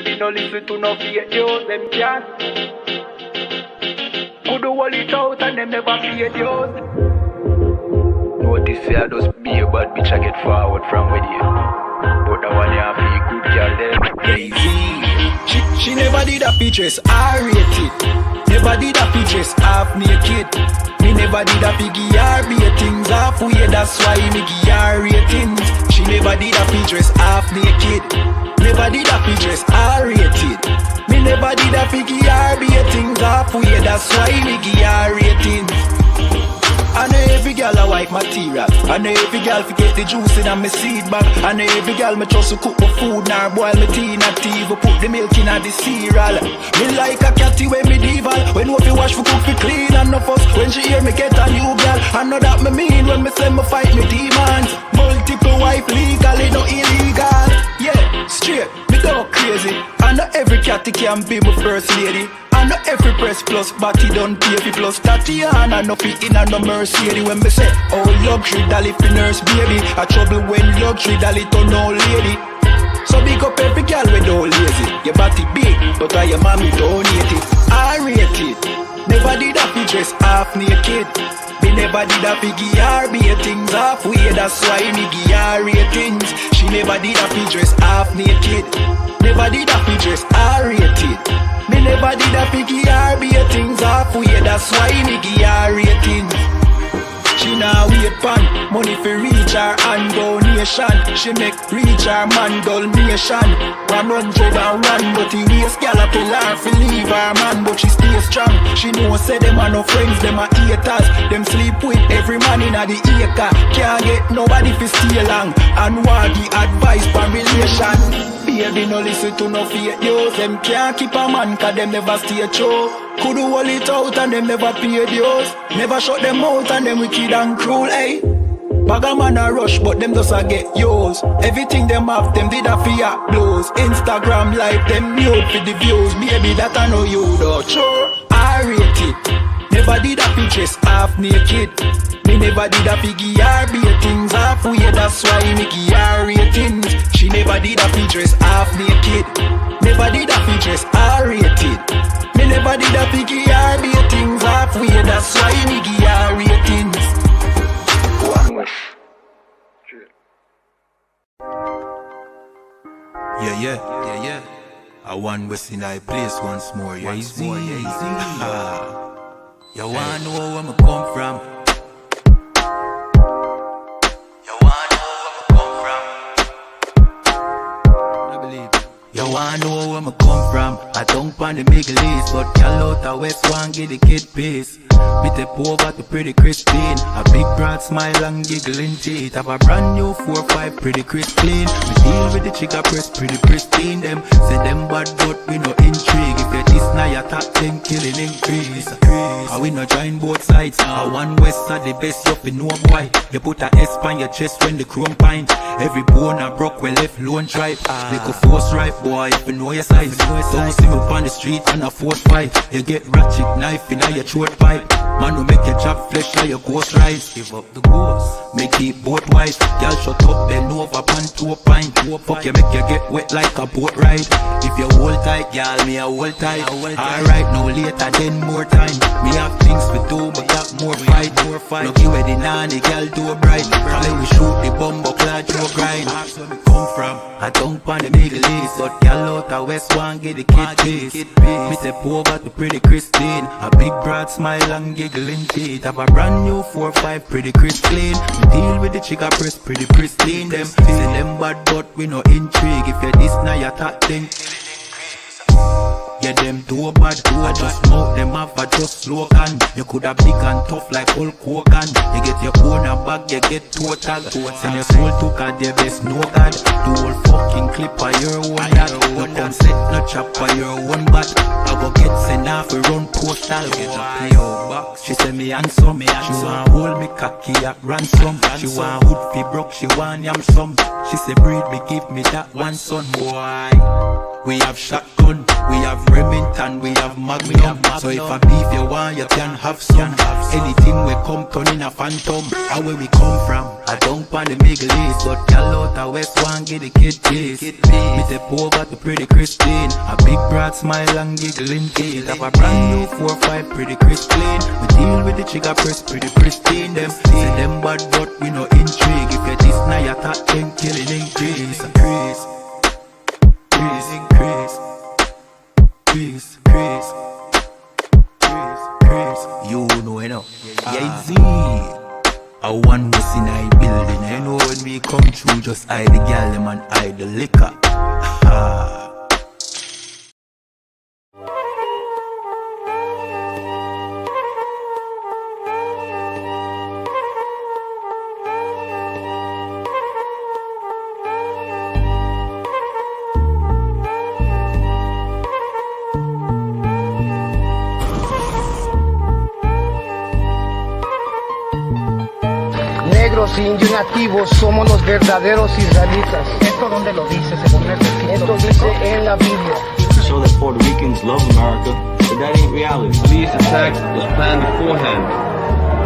Baby, no listen to no fake news, them can't. Could do all it out and them never fear yours. Notice I just be a bad bitch, I get forward from with you. But the one you have be good girl then. Lazy. She never did a pictures, I rate it. Never did a pictures, half naked. Me never did a piggy R things halfway, that's why me give her ratings. She never did a pictures, half naked. Never did a pictures, R-rated. Me never did a piggy R things halfway, that's why me give her ratings. I know every girl a wife material. I know every girl forget the juice in my seed bag. I know every girl me trust to cook my food, nor boil my tea in a tea, but put the milk in a the cereal. Me like a catty when medieval. When we wash for cook for clean and no fuss. When she hear me get a new girl, I know that me mean when me say me fight me demons. Multiple wife legally, no illegal. Yeah, straight, me go crazy. I know every catty can be my first lady. I know every press plus body don't pay for plus Tatiana no fit in and no mercy. When me say oh luxury dolly fi nurse baby, a trouble when luxury dolly turn old lady. So big up every girl we don't lazy. Your body big, but I your mommy donate it. I rate it. Never did a fi dress half naked. Me never did a fi give her things halfway, that's why me give her ratings. She never did a fi dress half naked. Never did a fi dress R-rated. Me never did a fi give her things halfway, that's why me give her ratings. She now wait pan money for reach her and donation. She make reach her man donation. 101, but he waste gal a pull her fi leave her man, but she stay strong. She know say them are no friends, them are haters. Them sleep with every man in a the acre. Can't get nobody fi stay long and want the advice for relation. Baby, no listen to no fake news. Them can't keep a man cause them never stay true. Could do all it out and them never pay dues. Never shut them out and them wicked and cruel, eh? Bag a man a rush but them just a get yours. Everything them have them did a fear blows. Instagram live them mute for the views. Baby that I know you though. Sure, I rate it. Never did a pictures half naked. Me never did a piggy R things halfway, that's why me give her ratings. She never did a pictures half naked. Never did a pictures R-rated. Me never did a piggy R things halfway, that's why me give her ratings. One wish. Yeah. I want West in I place once more, yeah, easy. You wanna know where I come from? You wanna know where I come from? I don't pan the Middle East, but y'all out the West one get the kid peace. Me take over to pretty Christine. A big broad smile and giggling teeth. Have a brand new 4-5 pretty crisp clean. We deal with the chica press pretty pristine. Them say them bad but we no intrigue. If you this now you top them killing increase. And we no join both sides. One West are the best you fi know boy. You put a S on your chest when the chrome pint. Every bone a broke we left lone tribe. Make a force right boy if you know your size. Don't see me on the street and a force fight. You get ratchet knife in your throat pipe. Man who make your job flesh like your ghost rise. Give up the ghost, make it both wise. Y'all shut up, bend over, pan to a pint. Fuck you, make you get wet like a boat ride. If you hold tight, y'all, me a hold tight. Alright, no later, then more time. Me have things to do, but got more fight. Look you where the nanny, girl do bright. From we shoot the bumbo clad through grind. That's where me come from. I don't pan the Middle East, but y'all out the West one get the kid piece. Me step over to pretty Christine. A big broad smile and giggling teeth. Have a brand new 4-5 pretty crisp clean. We deal with the chica press pretty pristine. Them say them bad but we no intrigue. If you this now you talk them. Yeah, them do bad, I just smoke them off, I just slogan. You coulda big and tough like Hulk Hogan. You get your own a bag, you get total. Send your soul to God, the best no God. The whole fucking clip of your own that. You come set no chop for your own bat. I go get sent off a run postal. Get a PO box. She say me handsome, she want hold me cocky at ransom. She want hood fi broke, she want yam some. She say breed me, give me that one son boy. We have shotgun, we have Remington, we have Magnum. So if a beef you want, you can have some. Anything we come turn in a phantom. And where we come from, I don't pan the Middle East, but y'all out the West one get the kid piece. Me step over to pretty Christine. A big broad smile and giggling teeth. Have a brand new 4-5 pretty crisp clean. We deal with the trigger press pretty pristine. Them say them bad but we no intrigue. If you this now you talk then killing increase. Increase, you know, Z. A one was in a building. I know when we come through, just hide the gal them and hide the liquor. Indios nativos somos los verdaderos israelitas. ¿Esto dónde lo dice? Esto dice en la Biblia. Show that Puerto Ricans love America, but that ain't reality. These attacks was planned beforehand.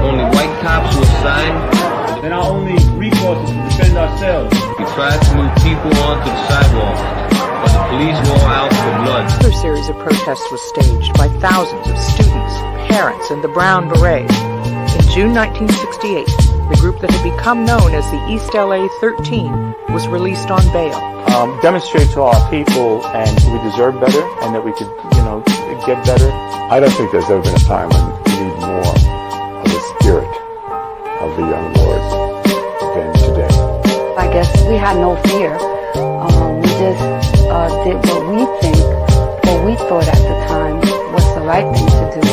Only white cops were assigned. Then our only recourse is to defend ourselves. We tried to move people onto the sidewalk, but the police were all out for blood. Another series of protests was staged by thousands of students, parents, and the Brown Berets. In June 1968, the group that had become known as the East LA 13 was released on bail. Demonstrate to our people and we deserve better and that we could, get better. I don't think there's ever been a time when we need more of the spirit of the young lords than today. I guess we had no fear. We just did what we thought at the time was the right thing to do.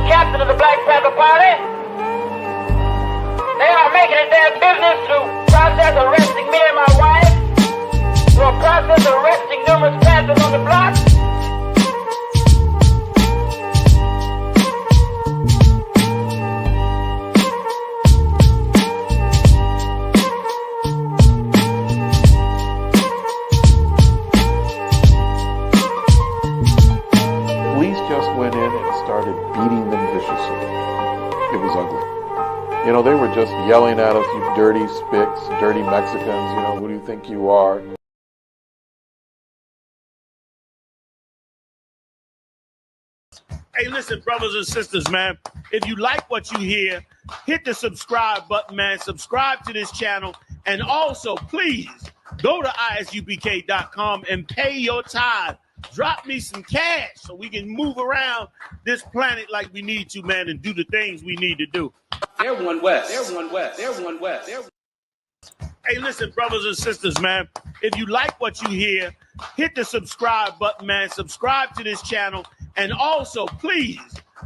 Captain of the Black Panther Party. They are making it their business to process arresting me and my wife, to a process arresting numerous Panthers on the block. Police just went in and started beating them viciously. It was ugly. They were just yelling at us, you dirty spicks, dirty Mexicans, who do you think you are? Hey, listen, brothers and sisters, man. If you like what you hear, hit the subscribe button, man. Subscribe to this channel. And also, please, go to isupk.com and pay your tithe. Drop me some cash so we can move around this planet like we need to, man, and do the things we need to do. Everyone west. Everyone west. Everyone west. Hey, listen, brothers and sisters, man. If you like what you hear, hit the subscribe button, man. Subscribe to this channel. And also, please,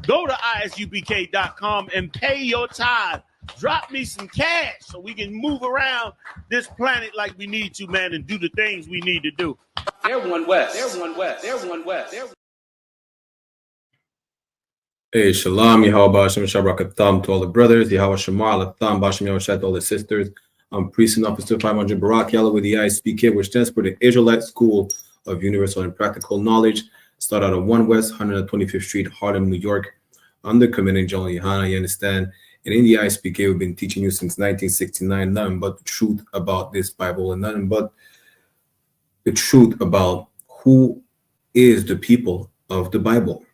go to isupk.com and pay your tithe. Drop me some cash so we can move around this planet like we need to, man, and do the things we need to do. Everyone west. Everyone west. Everyone west. Hey, Shalom, Yahweh Hashem, Shabrak to all the brothers, Yahweh Shema, Latham, Bashem, Yahweh to all the sisters. I'm Priest and Officer 500 Barak Yellow with the I.S.U.P.K, which stands for the Israelite School of Universal and Practical Knowledge. Start out on 1 West, 125th Street, Harlem, New York, under Commanding General YAHANNA, you understand? And in the I.S.U.P.K, we've been teaching you since 1969, nothing but the truth about this Bible and nothing but the truth about who is the people of the Bible,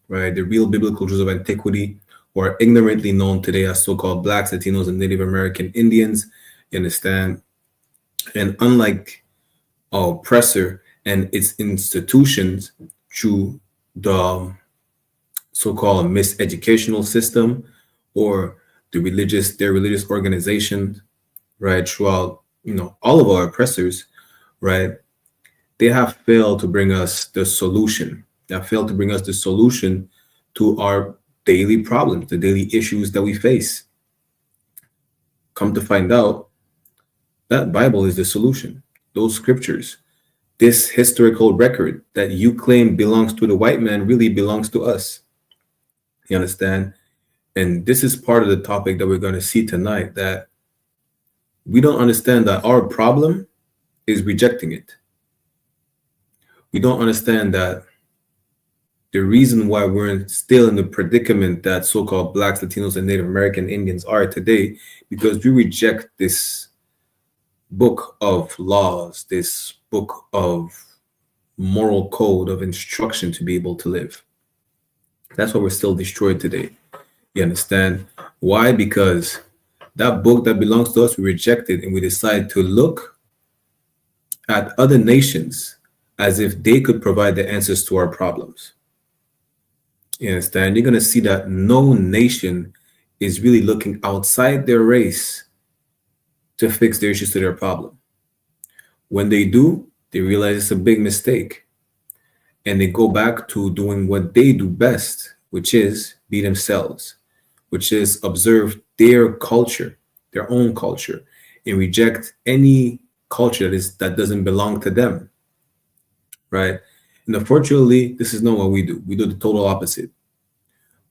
right? The real biblical Jews of antiquity, who are ignorantly known today as so-called Blacks, Latinos, and Native American Indians, you understand? And unlike our oppressor and its institutions through the so-called miseducational system or their religious organizations, right? Throughout, all of our oppressors, right? They have failed to bring us the solution. They have failed to bring us the solution to our daily problems, the daily issues that we face. Come to find out, that Bible is the solution. Those scriptures this historical record that you claim belongs to the white man really belongs to us. You understand? And this is part of the topic that we're going to see tonight, that we don't understand that our problem is rejecting it. We don't understand that the reason why we're still in the predicament that so-called Blacks, Latinos, and Native American Indians are today, because we reject this book of laws, this book of moral code of instruction to be able to live. That's why we're still destroyed today. You understand? Why? Because that book that belongs to us, we reject it, and we decide to look at other nations as if they could provide the answers to our problems. You understand? You're going to see that no nation is really looking outside their race to fix their issues to their problem. When they do, they realize it's a big mistake. And they go back to doing what they do best, which is be themselves, which is observe their culture, their own culture, and reject any culture that doesn't belong to them. Right? And unfortunately, this is not what we do. We do the total opposite.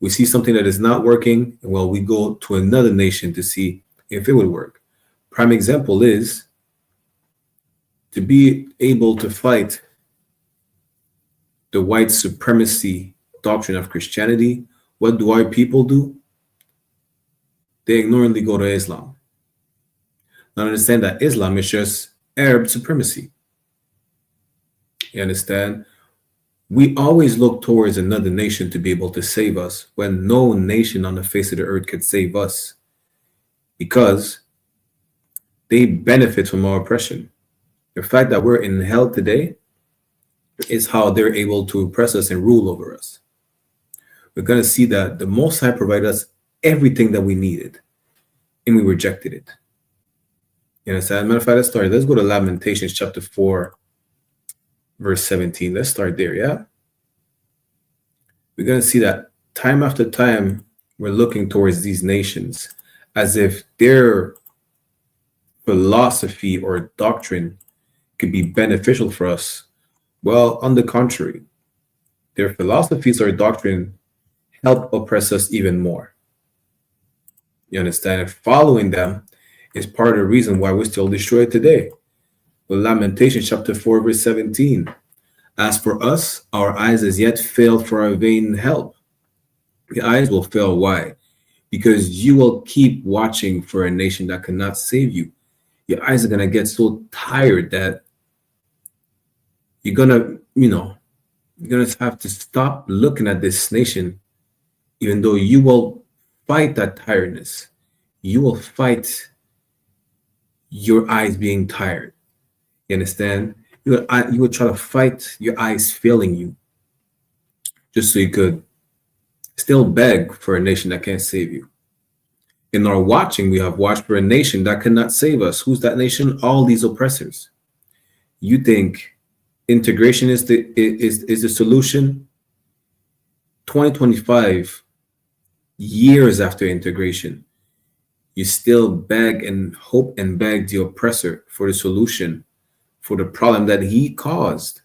We see something that is not working, and well, we go to another nation to see if it would work. Prime example is to be able to fight the white supremacy doctrine of Christianity. What do our people do? They ignorantly go to Islam. Now understand that Islam is just Arab supremacy. You understand? We always look towards another nation to be able to save us when no nation on the face of the earth could save us, because they benefit from our oppression. The fact that we're in hell today is how they're able to oppress us and rule over us. We're going to see that the Most High provided us everything that we needed, and we rejected it. You understand? Matter of fact, let's go to Lamentations chapter 4, verse 17. Let's start there, yeah? We're going to see that time after time, we're looking towards these nations as if their philosophy or doctrine could be beneficial for us. Well, on the contrary, their philosophies or doctrine help oppress us even more. You understand? And following them is part of the reason why we're still destroyed today. Well, Lamentations chapter 4, verse 17. As for us, our eyes as yet failed for our vain help. The eyes will fail. Why? Because you will keep watching for a nation that cannot save you. Your eyes are going to get so tired that you're going to have to stop looking at this nation, even though you will fight that tiredness. You will fight your eyes being tired. You understand? You will try to fight your eyes failing you just so you could still beg for a nation that can't save you. In our watching, we have watched for a nation that cannot save us. Who's that nation? All these oppressors. You think integration is the solution? 2025 years after integration, you still beg and hope and beg the oppressor for the solution for the problem that he caused.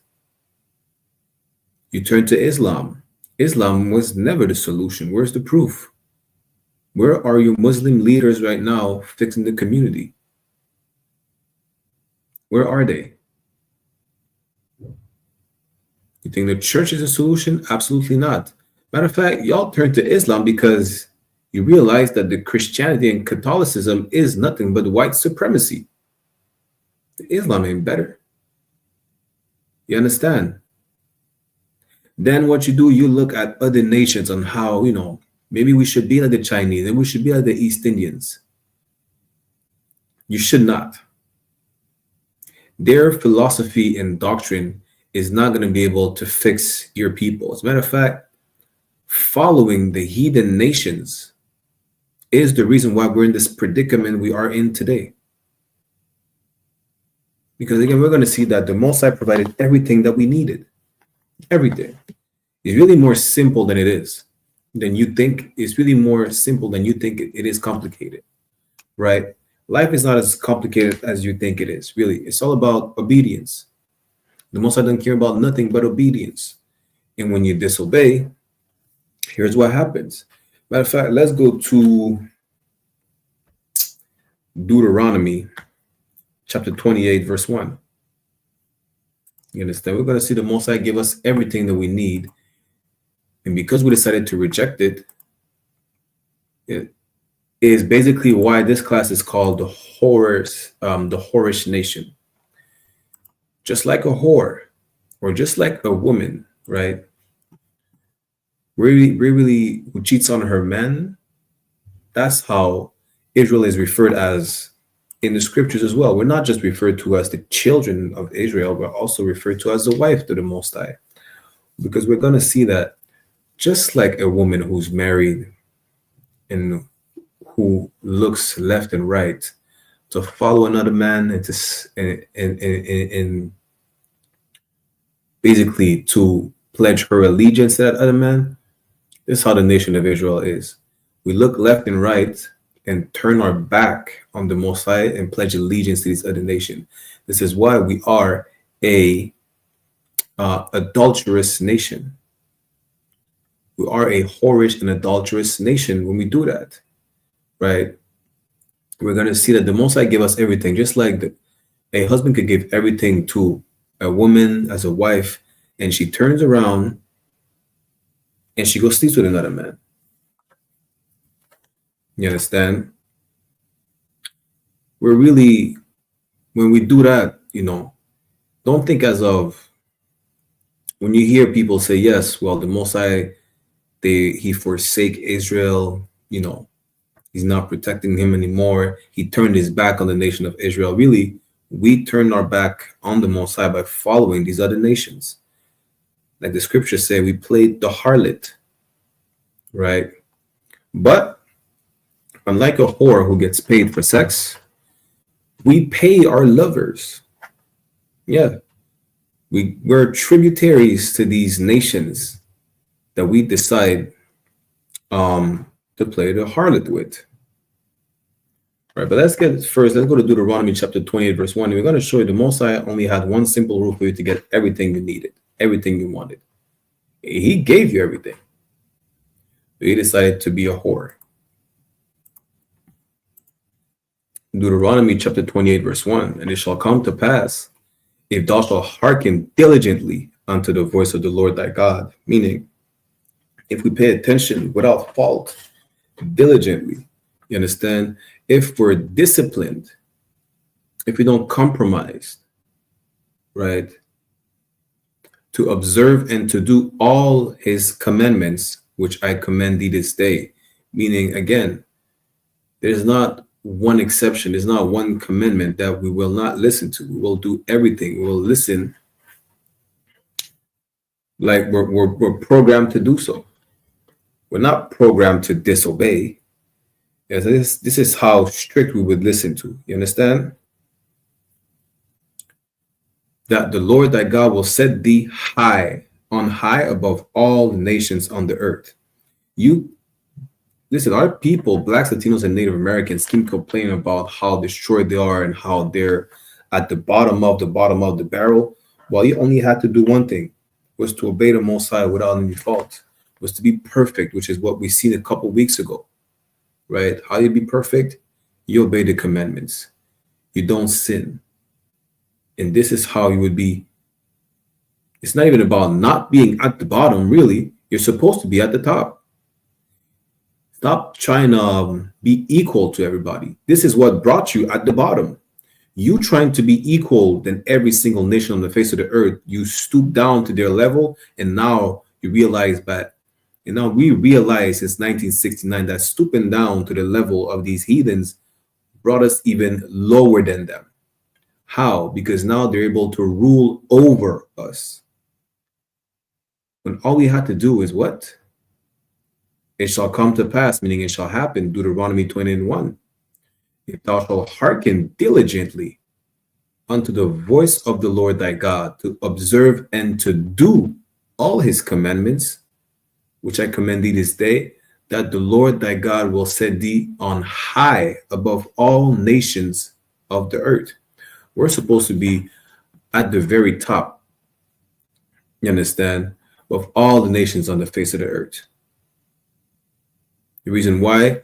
You turn to Islam. Islam was never the solution. Where's the proof? Where are your Muslim leaders right now fixing the community? Where are they? You think the church is a solution? Absolutely not. Matter of fact, y'all turn to Islam because you realize that the Christianity and Catholicism is nothing but white supremacy. Islam ain't better. You understand? Then what you do, you look at other nations on how, maybe we should be like the Chinese and we should be like the East Indians. You should not. Their philosophy and doctrine is not going to be able to fix your people. As a matter of fact, following the heathen nations is the reason why we're in this predicament we are in today. Because again, we're going to see that the Most High provided everything that we needed. Everything. It's really more simple than it is. Than you think. It's really more simple than you think it is complicated. Right? Life is not as complicated as you think it is. Really. It's all about obedience. The Most High doesn't care about nothing but obedience. And when you disobey, here's what happens. Matter of fact, let's go to Deuteronomy chapter 28, verse 1. You understand? We're going to see the Most High give us everything that we need. And because we decided to reject it, it is basically why this class is called the Whorish nation. Just like a whore, or just like a woman, right? Really who cheats on her man. That's how Israel is referred as in the scriptures as well. We're not just referred to as the children of Israel, we're also referred to as the wife to the Most High. Because we're going to see that just like a woman who's married and who looks left and right to follow another man and basically to pledge her allegiance to that other man, this is how the nation of Israel is. We look left and right and turn our back on the Most High and pledge allegiance to this other nation. This is why we are a adulterous nation. We are a whorish and adulterous nation when we do that, right? We're going to see that the Most High gave us everything, just like a husband could give everything to a woman as a wife, and she turns around and she goes sleeps with another man. You understand? We're really, when we do that, don't think as of, when you hear people say, yes, well, the Most High, he forsake Israel, he's not protecting him anymore. He turned his back on the nation of Israel. Really, we turned our back on the Most High by following these other nations. Like the scriptures say, we played the harlot, right? But unlike a whore who gets paid for sex, we pay our lovers. Yeah. We're tributaries to these nations that we decide to play the harlot with. Right, but let's go to Deuteronomy chapter 28, verse 1. And we're going to show you the Most High only had one simple rule for you to get everything you needed, everything you wanted. He gave you everything. But you decided to be a whore. Deuteronomy chapter 28, verse 1. And it shall come to pass, if thou shalt hearken diligently unto the voice of the Lord thy God, meaning if we pay attention without fault, diligently, you understand? If we're disciplined, if we don't compromise, right, to observe and to do all his commandments, which I command thee this day, meaning, again, there's not one exception, there's not one commandment that we will not listen to. We will do everything. We will listen like we're programmed to do so. We're not programmed to disobey. Yes, this is how strict we would listen to. You understand? That the Lord thy God will set thee on high above all the nations on the earth. Listen, our people, Blacks, Latinos, and Native Americans, keep complaining about how destroyed they are and how they're at the bottom of the barrel. While you only had to do one thing, was to obey the Most High without any fault, was to be perfect, which is what we seen a couple weeks ago. Right? How you be perfect? You obey the commandments. You don't sin. And this is how you would be. It's not even about not being at the bottom, really. You're supposed to be at the top. Stop trying to be equal to everybody. This is what brought you at the bottom. You trying to be equal than every single nation on the face of the earth. You stoop down to their level, and now you realize that. And now we realize since 1969 that stooping down to the level of these heathens brought us even lower than them. How? Because now they're able to rule over us. When all we had to do is what? It shall come to pass, meaning it shall happen, Deuteronomy 20:1. If thou shalt hearken diligently unto the voice of the Lord thy God, to observe and to do all his commandments, which I command thee this day, that the Lord thy God will set thee on high above all nations of the earth. We're supposed to be at the very top. You understand? Of all the nations on the face of the earth. The reason why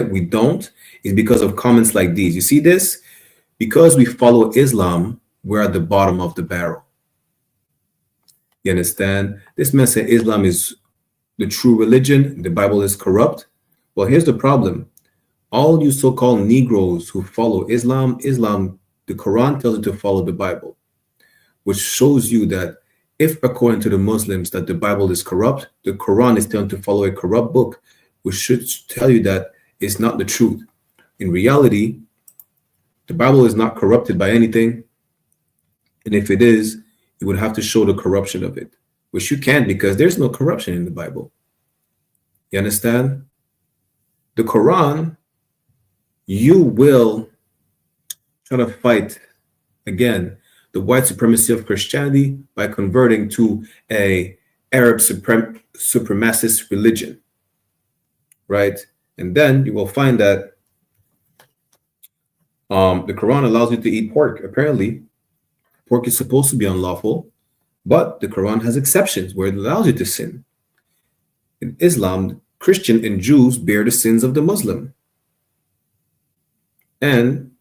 we don't is because of comments like these. You see this? Because we follow Islam, we're at the bottom of the barrel. You understand? This man said Islam is the true religion, the Bible is corrupt. Well, here's the problem. All you so-called Negroes who follow Islam, the Quran tells you to follow the Bible, which shows you that if, according to the Muslims, that the Bible is corrupt, the Quran is telling to follow a corrupt book, which should tell you that it's not the truth. In reality, the Bible is not corrupted by anything. And if it is, you would have to show the corruption of it, which you can't because there's no corruption in the Bible. You understand? The Quran, you will try to fight, again, the white supremacy of Christianity by converting to a Arab supremacist religion, right? And then you will find that the Quran allows you to eat pork. Apparently, pork is supposed to be unlawful, but the Quran has exceptions where it allows you to sin. In Islam, Christian and Jews bear the sins of the Muslim. And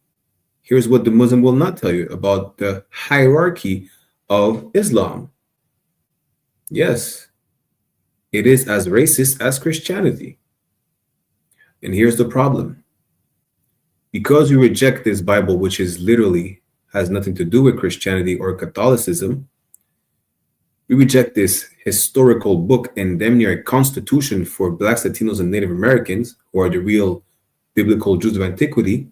here's what the Muslim will not tell you about the hierarchy of Islam. Yes, it is as racist as Christianity. And here's the problem. Because you reject this Bible, which is literally has nothing to do with Christianity or Catholicism, we reject this historical book and damn near a constitution for Blacks, Latinos, and Native Americans, who are the real biblical Jews of antiquity.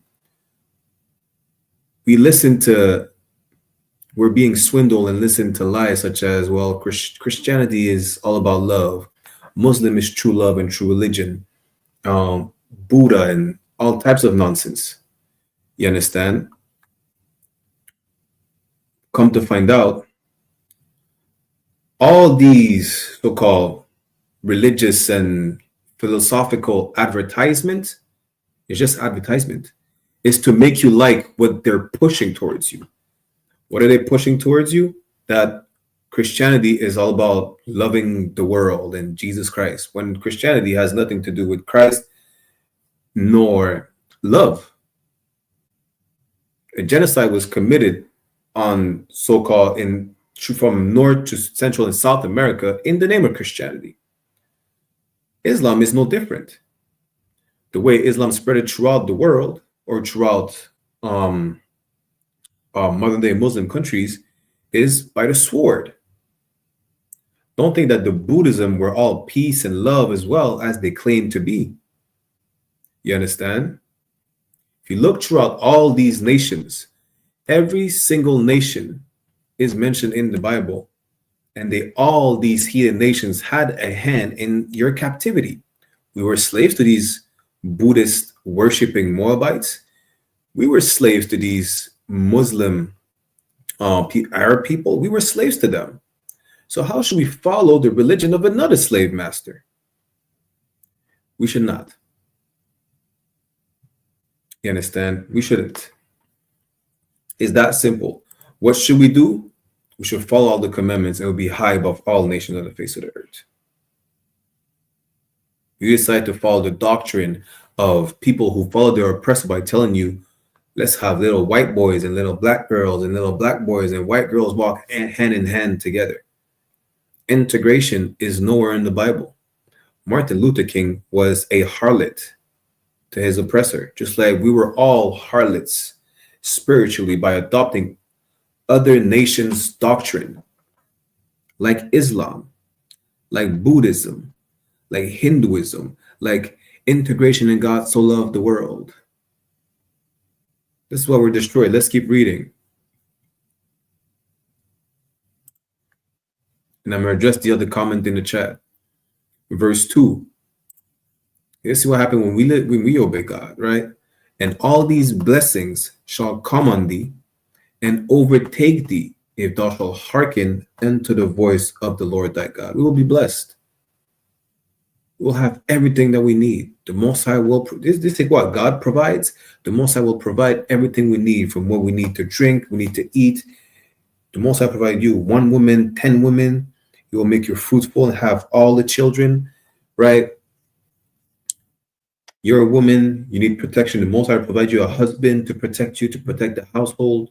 We're being swindled and listen to lies such as, well, Christianity is all about love. Muslim is true love and true religion. Buddha and all types of nonsense. You understand? Come to find out, all these so-called religious and philosophical advertisements is just advertisement. It's to make you like what they're pushing towards you. What are they pushing towards you? That Christianity is all about loving the world and Jesus Christ, when Christianity has nothing to do with Christ nor love. A genocide was committed on so-called from North to Central and South America in the name of Christianity. Islam is no different. The way Islam spread throughout the world or throughout modern day Muslim countries is by the sword. Don't think that the Buddhism were all peace and love as well as they claim to be. You understand? If you look throughout all these nations, every single nation is mentioned in the Bible, and all these heathen nations had a hand in your captivity. We were slaves to these Buddhist worshipping Moabites. We were slaves to these Muslim Arab people. We were slaves to them. So how should we follow the religion of another slave master? We should not. You understand? We shouldn't. It's that simple. What should we do? We should follow all the commandments and we'll be high above all nations on the face of the earth. You decide to follow the doctrine of people who follow their oppressor by telling you, let's have little white boys and little black girls and little black boys and white girls walk hand in hand together. Integration is nowhere in the Bible. Martin Luther King was a harlot to his oppressor, just like we were all harlots spiritually by adopting other nations' doctrine, like Islam, like Buddhism, like Hinduism, like integration in God so loved the world. This is why we're destroyed. Let's keep reading. And I'm going to address the other comment in the chat. Verse 2. Let's see what happened when we obey God, right? And all these blessings shall come on thee and overtake thee if thou shalt hearken unto the voice of the Lord thy God. We will be blessed. We'll have everything that we need. The Most High will, this is what God provides. The Most High will provide everything we need, from what we need to drink, we need to eat. The Most High provide you 1 woman, 10 women. He will make you fruitful and have all the children, right? You're a woman, you need protection. The Most High provide you a husband to protect you, to protect the household.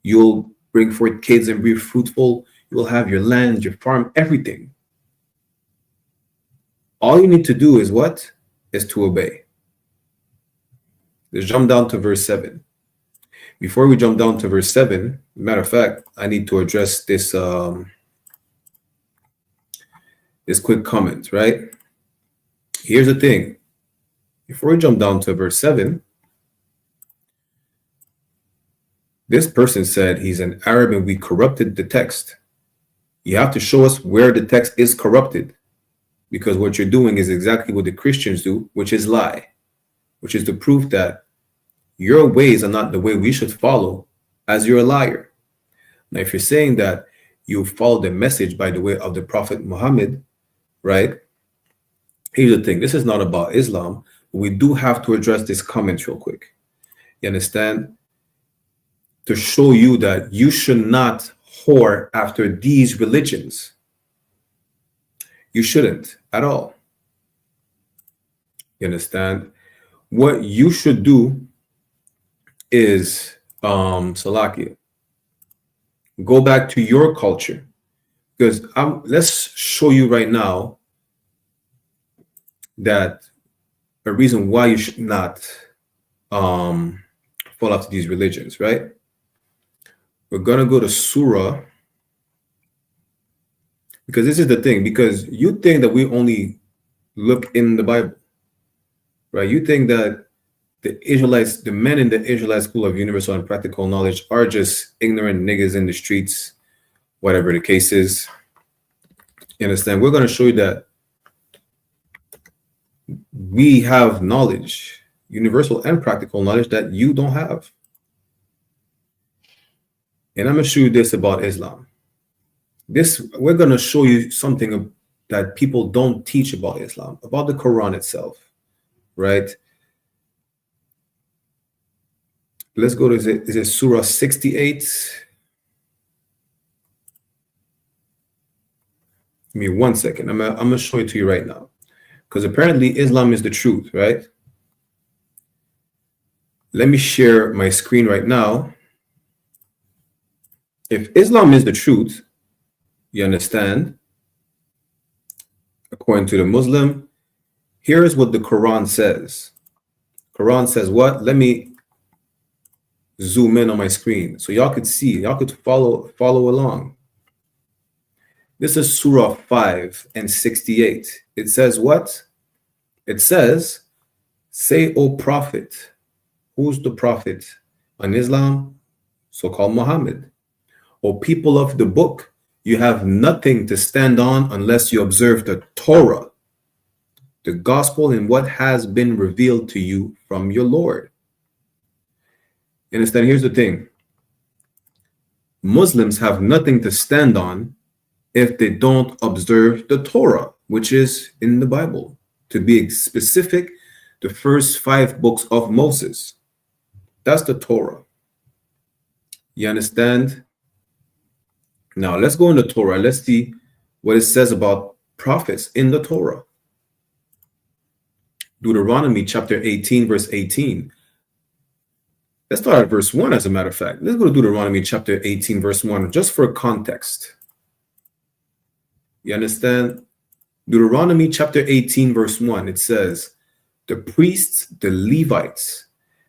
You'll bring forth kids and be fruitful. You will have your land, your farm, everything. All you need to do is what? Is to obey. Let's jump down to verse 7. Before we jump down to verse 7, matter of fact, I need to address this this quick comment, right? Here's the thing. Before we jump down to verse 7, this person said he's an Arab and we corrupted the text. You have to show us where the text is corrupted, because what you're doing is exactly what the Christians do, which is lie, which is the proof that your ways are not the way we should follow, as you're a liar. Now, if you're saying that you follow the message by the way of the Prophet Muhammad, right? Here's the thing. This is not about Islam. We do have to address this comment real quick. You understand? To show you that you should not whore after these religions. You shouldn't at all. You understand? What you should do is Salakia, go back to your culture, because let's show you right now that a reason why you should not fall after these religions, right? We're gonna go to Surah, because this is the thing, because you think that we only look in the Bible, right? You think that the Israelites, the men in the Israelite School of Universal and Practical Knowledge are just ignorant niggas in the streets, whatever the case is. You understand? We're going to show you that we have knowledge, universal and practical knowledge, that you don't have. And I'm going to show you this about Islam. We're going to show you something that people don't teach about Islam, about the Quran itself, right? Let's go to, is it Surah 68? Give me 1 second. I'm going to show it to you right now. Because apparently Islam is the truth, right? Let me share my screen right now. If Islam is the truth, you understand, according to the Muslim, here is what the Quran says. Quran says what? Let me zoom in on my screen so y'all could see, y'all could follow along. This is Surah 5 and 68. It says what? It says, say, O Prophet. Who's the Prophet? In Islam, so-called Muhammad. O people of the book, you have nothing to stand on unless you observe the Torah, the gospel, and what has been revealed to you from your Lord. You understand? Here's the thing. Muslims have nothing to stand on if they don't observe the Torah, which is in the Bible. To be specific, the first 5 books of Moses. That's the Torah. You understand? Now, let's go in the Torah. Let's see what it says about prophets in the Torah. Deuteronomy chapter 18, verse 18. Let's start at verse 1, as a matter of fact. Let's go to Deuteronomy chapter 18, verse 1, just for context. You understand? Deuteronomy chapter 18, verse 1, it says, the priests, the Levites,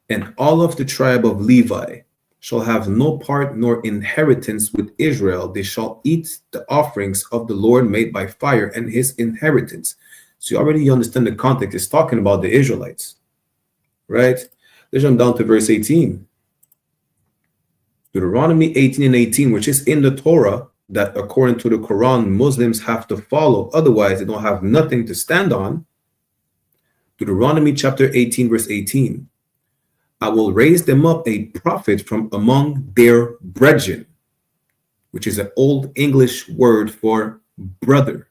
and all of the tribe of Levi shall have no part nor inheritance with Israel. They shall eat the offerings of the Lord made by fire and his inheritance. So you already understand the context. It's talking about the Israelites, right? Let's jump down to verse 18. Deuteronomy 18 and 18, which is in the Torah, that according to the Quran, Muslims have to follow. Otherwise, they don't have nothing to stand on. Deuteronomy chapter 18, verse 18. I will raise them up a prophet from among their brethren, which is an old English word for brother.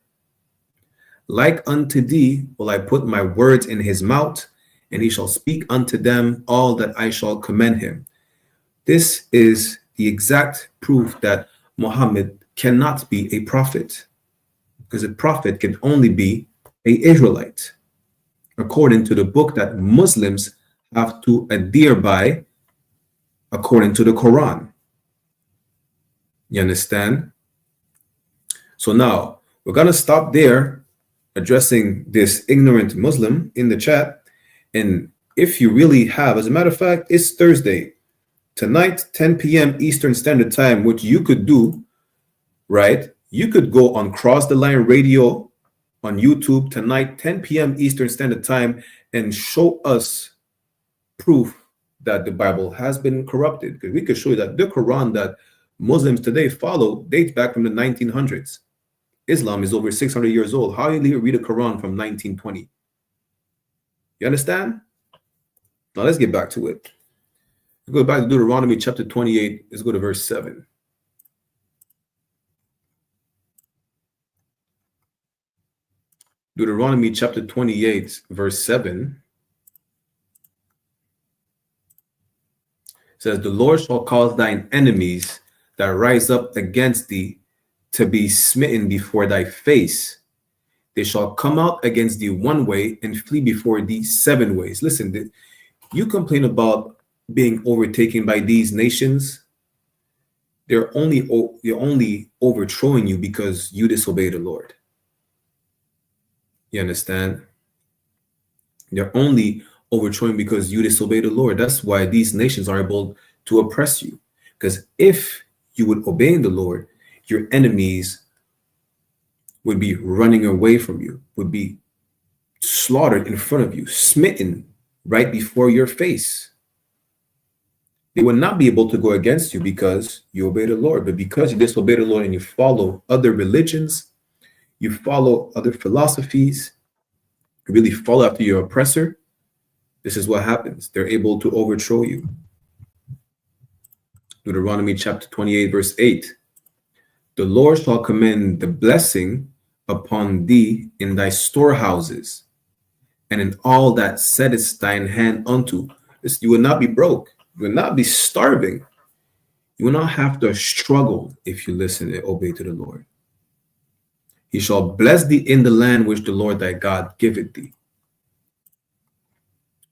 Like unto thee will I put my words in his mouth, and he shall speak unto them all that I shall command him. This is the exact proof that Muhammad cannot be a prophet, because a prophet can only be an Israelite, according to the book that Muslims have to adhere by, according to the Quran. You understand? So now we're going to stop there, addressing this ignorant Muslim in the chat. And if you really have, as a matter of fact, it's Thursday tonight, 10 p.m. Eastern Standard Time, which you could do, right? You could go on Cross the Line Radio on YouTube tonight, 10 p.m. Eastern Standard Time, and show us proof that the Bible has been corrupted. Because we could show you that the Quran that Muslims today follow dates back from the 1900s. Islam is over 600 years old. How do you read a Quran from 1920? You understand? Now let's get back to it. Go back to Deuteronomy chapter 28. Let's go to verse 7. Deuteronomy chapter 28, verse 7 says, "The Lord shall cause thine enemies that rise up against thee to be smitten before thy face. They shall come out against thee one way and flee before thee 7 ways." Listen, you complain about being overtaken by these nations. They're only overthrowing you because you disobey the Lord. You understand? They're only overthrowing because you disobey the Lord. That's why these nations are able to oppress you. Because if you would obey the Lord, your enemies would be running away from you, would be slaughtered in front of you, smitten right before your face. They would not be able to go against you because you obey the Lord. But because you disobey the Lord and you follow other religions, you follow other philosophies, you really follow after your oppressor, this is what happens. They're able to overthrow you. Deuteronomy chapter 28, verse 8. "The Lord shall commend the blessing upon thee in thy storehouses, and in all that settest thine hand unto." This, you will not be broke. You will not be starving. You will not have to struggle if you listen and obey to the Lord. "He shall bless thee in the land which the Lord thy God giveth thee."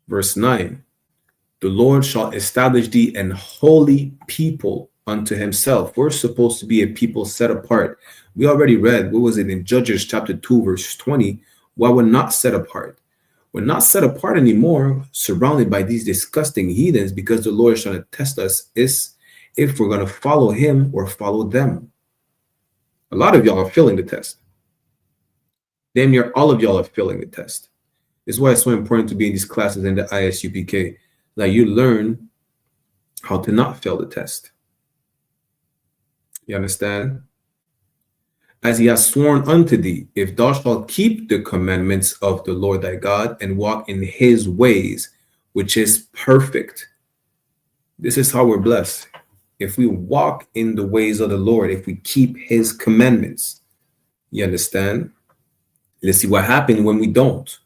Verse 9. "The Lord shall establish thee an holy people unto himself." We're supposed to be a people set apart. We already read, what was it, in Judges chapter 2, verse 20, why we're not set apart. We're not set apart anymore, surrounded by these disgusting heathens, because the Lord is trying to test us is if we're going to follow him or follow them. A lot of y'all are failing the test. Damn near all of y'all are failing the test. This is why it's so important to be in these classes in the I.S.U.P.K. That you learn how to not fail the test. You understand? "As he has sworn unto thee, if thou shalt keep the commandments of the Lord thy God and walk in his ways, which is perfect." This is how we're blessed. If we walk in the ways of the Lord, if we keep his commandments. You understand? Let's see what happens when we don't.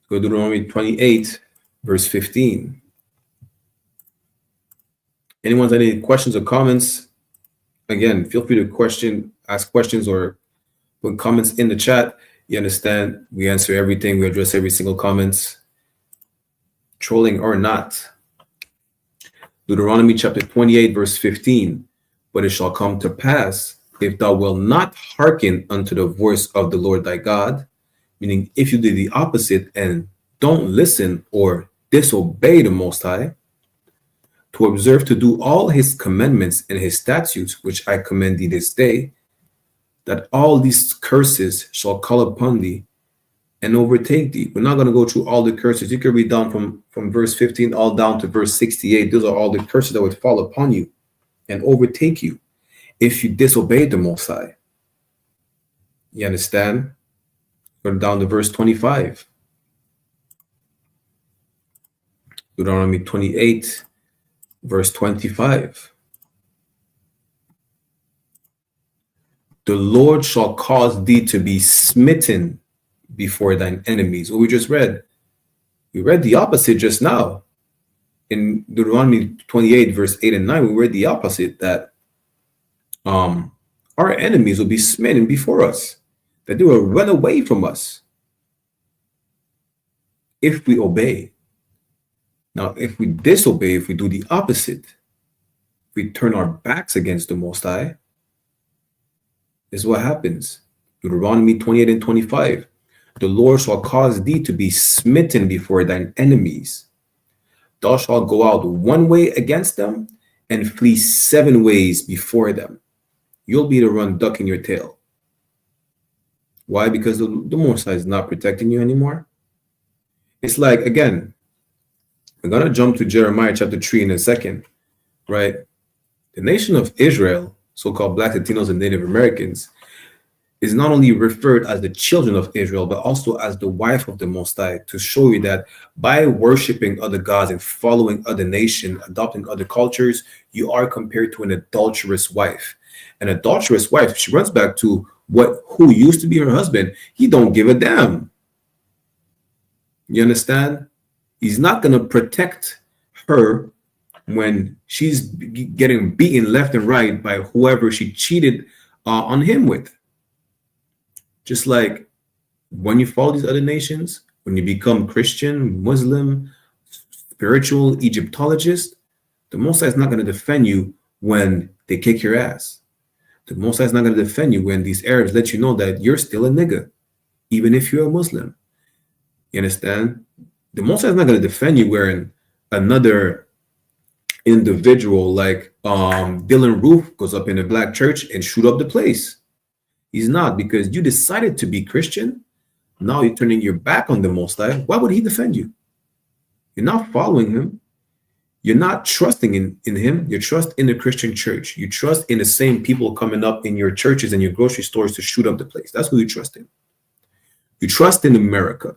Go to Deuteronomy 28, verse 15. Anyone have any questions or comments? Again, feel free to ask questions or put comments in the chat. You understand? We answer everything. We address every single comments, trolling or not. Deuteronomy chapter 28, verse 15. "But it shall come to pass, if thou wilt not hearken unto the voice of the Lord thy God," meaning if you do the opposite and don't listen or disobey the Most High, "to observe to do all his commandments and his statutes, which I command thee this day, that all these curses shall call upon thee and overtake thee." We're not going to go through all the curses. You can read down from verse 15 all down to verse 68. Those are all the curses that would fall upon you and overtake you if you disobey the Most High. You understand? Go down to verse 25. Deuteronomy 28, verse 25. "The Lord shall cause thee to be smitten before thine enemies." What we just read. We read the opposite just now. in Deuteronomy 28, verse 8 and 9, we read the opposite, that our enemies will be smitten before us, that they will run away from us if we obey. Now, if we disobey, if we do the opposite, if we turn our backs against the Most High, this is what happens. Deuteronomy 28 and 25. The Lord shall cause thee to be smitten before thine enemies. Thou shalt go out one way against them and flee 7 ways before them. You'll be the run ducking your tail. Why? Because the Most High is not protecting you anymore. It's like, again, we're going to jump to Jeremiah chapter 3 in a second, right? The nation of Israel, so-called Black, Latinos, and Native Americans, is not only referred as the children of Israel, but also as the wife of the Most High, to show you that by worshiping other gods and following other nations, adopting other cultures, you are compared to an adulterous wife. An adulterous wife, she runs back to who used to be her husband. He don't give a damn. You understand? He's not going to protect her when she's getting beaten left and right by whoever she cheated on him with. Just like when you follow these other nations, when you become Christian, Muslim, spiritual Egyptologist, the Most High is not going to defend you when they kick your ass. The Most High is not going to defend you when these Arabs let you know that you're still a nigga, even if you're a Muslim. You understand? The Most High is not going to defend you when another individual like Dylan Roof goes up in a black church and shoot up the place. He's not, because you decided to be Christian. Now you're turning your back on the Most High. Why would he defend you? You're not following him. You're not trusting in him. You trust in the Christian church. You trust in the same people coming up in your churches and your grocery stores to shoot up the place. That's who you trust in. You trust in America.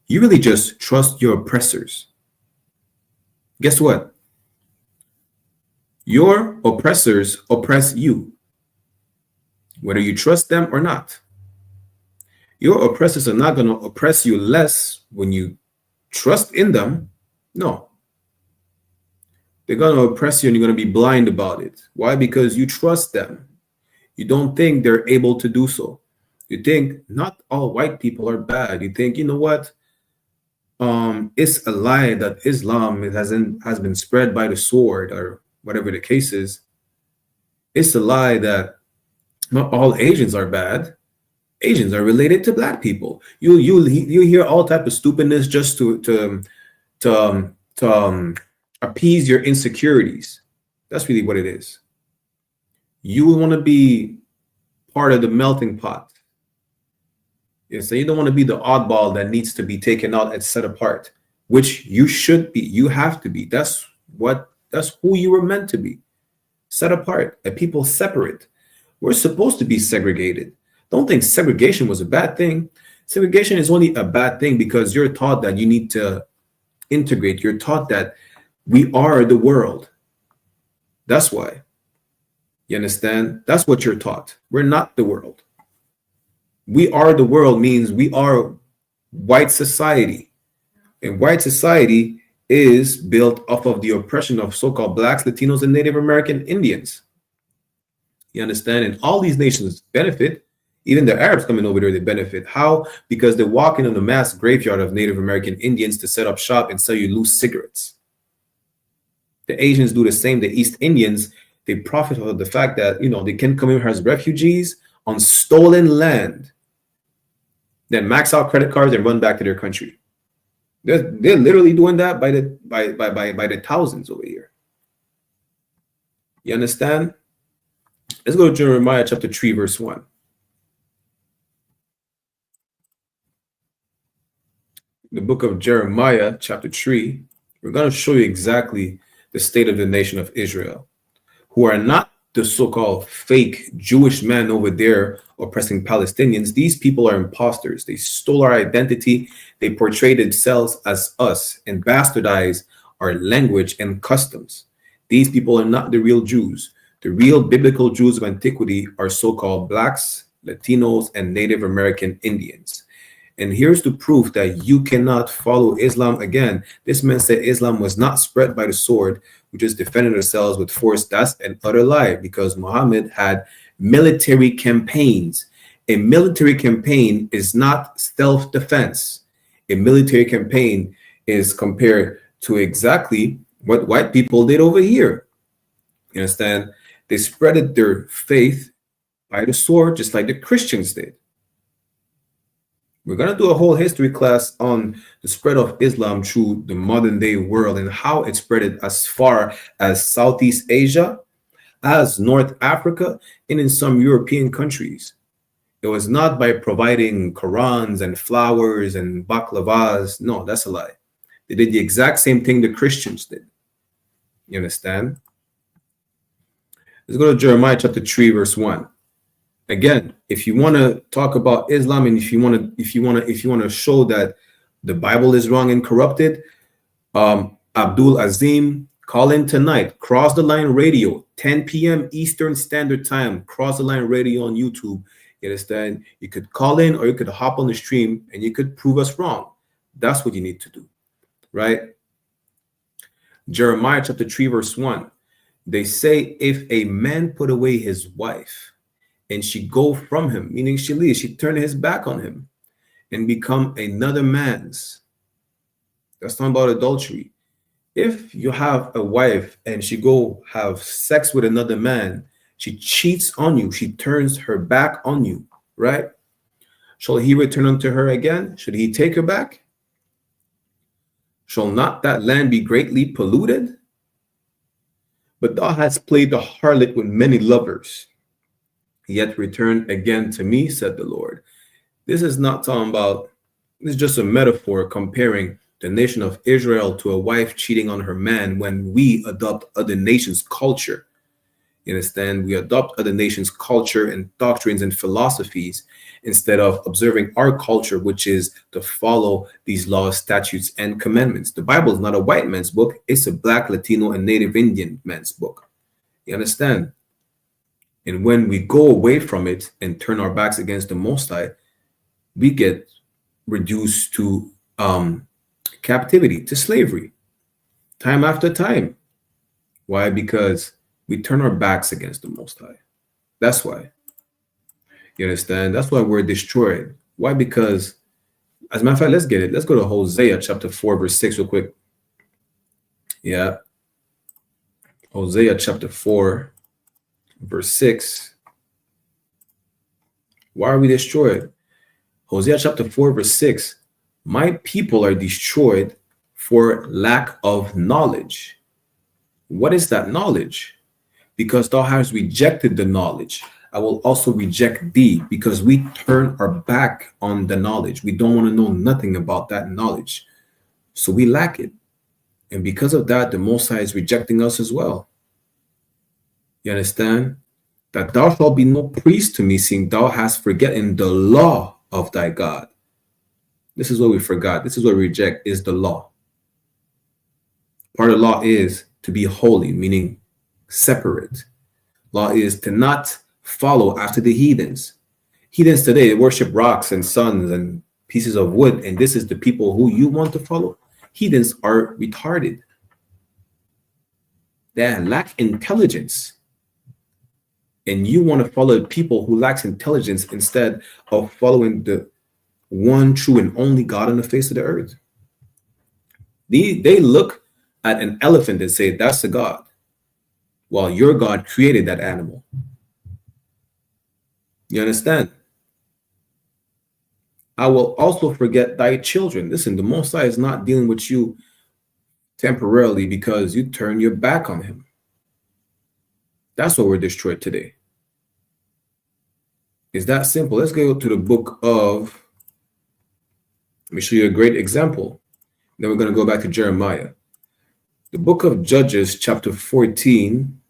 You really just trust your oppressors. Guess what? Your oppressors oppress you, whether you trust them or not. Your oppressors are not going to oppress you less when you trust in them. No. They're going to oppress you and you're going to be blind about it. Why? Because you trust them. You don't think they're able to do so. You think not all white people are bad. You think, you know what? It's a lie that Islam has been spread by the sword, or whatever the case is. It's a lie that not all Asians are bad. Asians are related to black people. You hear all type of stupidness just to appease your insecurities. That's really what it is. You want to be part of the melting pot. So you don't want to be the oddball that needs to be taken out and set apart, which you should be. You have to be. That's who you were meant to be. Set apart, and people separate. We're supposed to be segregated. Don't think segregation was a bad thing. Segregation is only a bad thing because you're taught that you need to integrate. You're taught that we are the world. That's why. You understand? That's what you're taught. We're not the world. We are the world means we are white society. And white society is built off of the oppression of so-called blacks, Latinos, and Native American Indians. You understand? And all these nations benefit. Even the Arabs coming over there, they benefit. How? Because they're walking on the mass graveyard of Native American Indians to set up shop and sell you loose cigarettes. The Asians do the same. The East Indians, they profit off of the fact that, they can come in here as refugees on stolen land, then max out credit cards and run back to their country. They're literally doing that by the thousands over here. You understand? Let's go to Jeremiah chapter 3, verse 1. The book of Jeremiah chapter 3, we're going to show you exactly the state of the nation of Israel, who are not the so-called fake Jewish men over there oppressing Palestinians. These people are imposters. They stole our identity. They portray themselves as us and bastardize our language and customs. These people are not the real Jews. The real biblical Jews of antiquity are so-called blacks, Latinos, and Native American Indians. And here's the proof that you cannot follow Islam again. This man said Islam was not spread by the sword. We just defended ourselves with force. That's an utter lie, because Muhammad had military campaigns. A military campaign is not self-defense. A military campaign is compared to exactly what white people did over here. You understand? They spreaded their faith by the sword, just like the Christians did. We're going to do a whole history class on the spread of Islam through the modern day world and how it spread as far as Southeast Asia, as North Africa, and in some European countries. It was not by providing Qurans and flowers and baklavas. No, that's a lie. They did the exact same thing the Christians did. You understand? Let's go to Jeremiah chapter 3, verse 1. Again, if you want to talk about Islam, and if you want to show that the Bible is wrong and corrupted, Abdul Azim, call in tonight. Cross the Line Radio, 10 p.m. Eastern Standard Time. Cross the Line Radio on YouTube. You understand? You could call in, or you could hop on the stream, and you could prove us wrong. That's what you need to do, right? Jeremiah chapter 3, verse 1. They say, if a man put away his wife, and she go from him, meaning she leaves, she turn his back on him and become another man's. That's not about adultery. If you have a wife and she go have sex with another man, she cheats on you, she turns her back on you, right? Shall he return unto her again? Should he take her back? Shall not that land be greatly polluted? But thou hast played the harlot with many lovers, yet return again to me, said the Lord. This is not talking about, this is just a metaphor comparing the nation of Israel to a wife cheating on her man when we adopt other nations' culture. You understand? We adopt other nations' culture and doctrines and philosophies instead of observing our culture, which is to follow these laws, statutes, and commandments. The Bible is not a white man's book. It's a Black, Latino, and Native Indian man's book. You understand? And when we go away from it and turn our backs against the Most High, we get reduced to captivity, to slavery, time after time. Why? Because we turn our backs against the Most High. That's why. You understand? That's why we're destroyed. Why? Because, as a matter of fact, let's get it. Let's go to Hosea chapter 4, verse 6 real quick. Yeah. Hosea chapter 4. Verse 6. Why are we destroyed? Hosea chapter 4, verse 6. My people are destroyed for lack of knowledge. What is that knowledge? Because thou hast rejected the knowledge, I will also reject thee, because we turn our back on the knowledge. We don't want to know nothing about that knowledge. So we lack it. And because of that, the Most High is rejecting us as well. You understand? That thou shalt be no priest to me, seeing thou hast forgotten the law of thy God. This is what we forgot. This is what we reject, is the law. Part of the law is to be holy, meaning separate. Law is to not follow after the heathens. Heathens today, they worship rocks and suns and pieces of wood, and this is the people who you want to follow. Heathens are retarded. They lack intelligence. And you want to follow people who lacks intelligence instead of following the one true and only God on the face of the earth. They look at an elephant and say, that's a God, while your God created that animal. You understand? I will also forget thy children. Listen, the Most High is not dealing with you temporarily because you turn your back on him. That's what we're destroyed today. It's that simple. Let's go to the book of, let me show you a great example. Then we're going to go back to Jeremiah. The book of Judges, chapter 14.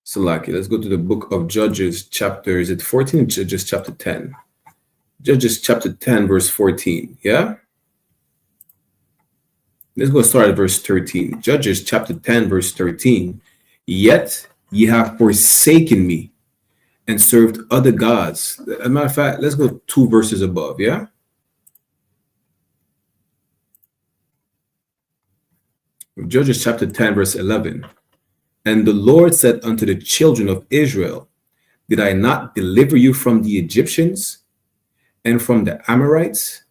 Salaki, let's go to the book of Judges, chapter, is it 14? Judges, chapter 10. Judges, chapter 10, verse 14. Yeah? Let's go start at verse 13. Judges chapter 10, verse 13. Yet ye have forsaken me, and served other gods. As a matter of fact, let's go 2 verses above, yeah? Judges chapter 10, verse 11. And the Lord said unto the children of Israel, did I not deliver you from the Egyptians and from the Amorites,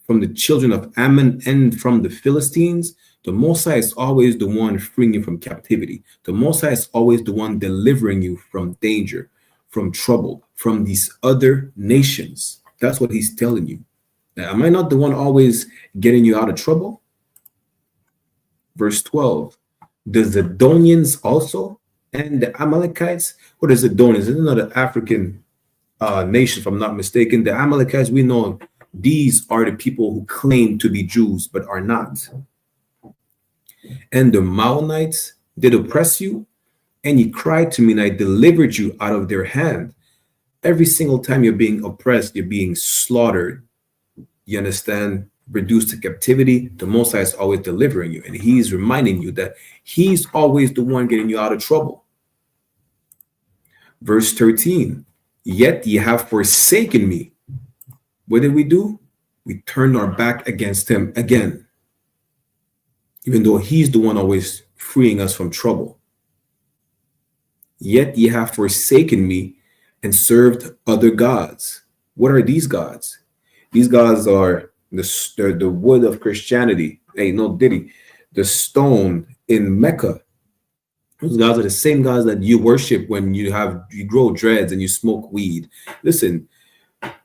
from the children of Ammon and from the Philistines? The Most High is always the one freeing you from captivity. The Most High is always the one delivering you from danger, from trouble, from these other nations. That's what he's telling you. Now, am I not the one always getting you out of trouble? Verse 12. The Zidonians also and the Amalekites. What is Zidonians? It's another African nation, if I'm not mistaken. The Amalekites, we know these are the people who claim to be Jews but are not. And the Maonites did oppress you, and ye cried to me, and I delivered you out of their hand. Every single time you're being oppressed, you're being slaughtered. You understand? Reduced to captivity, the Most High is always delivering you, and he's reminding you that he's always the one getting you out of trouble. Verse 13, yet ye have forsaken me. What did we do? We turned our back against him again, even though he's the one always freeing us from trouble. Yet ye have forsaken me and served other gods. What are these gods? These gods are the wood of Christianity. Hey, no diddy. The stone in Mecca. Those gods are the same gods that you worship when you grow dreads and you smoke weed. Listen,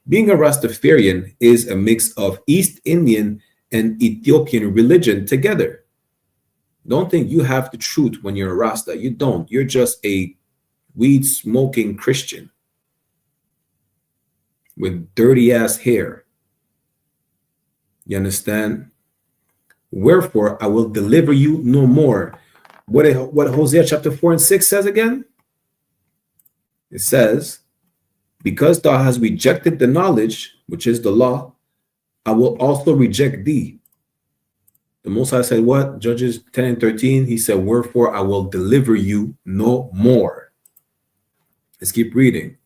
being a Rastafarian is a mix of East Indian and Ethiopian religion together. Don't think you have the truth when you're a Rasta. You don't. You're just a weed smoking Christian with dirty ass hair. You understand? Wherefore I will deliver you no more. What Hosea chapter 4 and 6 says again? It says, because thou hast rejected the knowledge, which is the law, I will also reject thee. The Most High said what? Judges 10 and 13. He said, wherefore I will deliver you no more. Let's keep reading.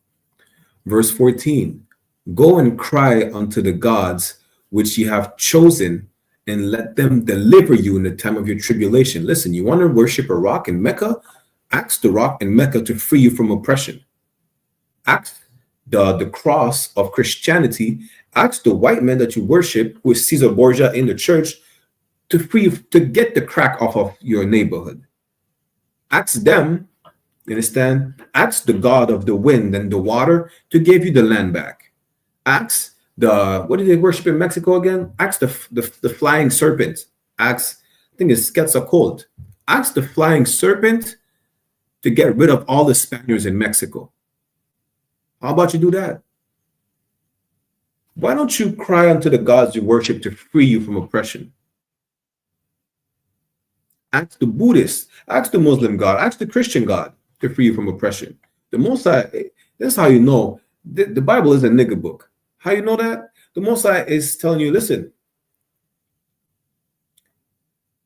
Verse 14. Go and cry unto the gods which ye have chosen, and let them deliver you in the time of your tribulation. Listen, you want to worship a rock in Mecca? Ask the rock in Mecca to free you from oppression. Ask the cross of Christianity. Ask the white man that you worship, who is Caesar Borgia in the church, to free you, to get the crack off of your neighborhood. Ask them, you understand? Ask the God of the wind and the water to give you the land back. Ask what did they worship in Mexico again? Ask the flying serpent. Ask, I think it's Quetzalcoatl. Ask the flying serpent to get rid of all the Spaniards in Mexico. How about you do that? Why don't you cry unto the gods you worship to free you from oppression? Ask the Buddhist, ask the Muslim God, ask the Christian God to free you from oppression. The Most High, this is how you know the Bible is a nigger book. How you know that? The Most High is telling you, listen,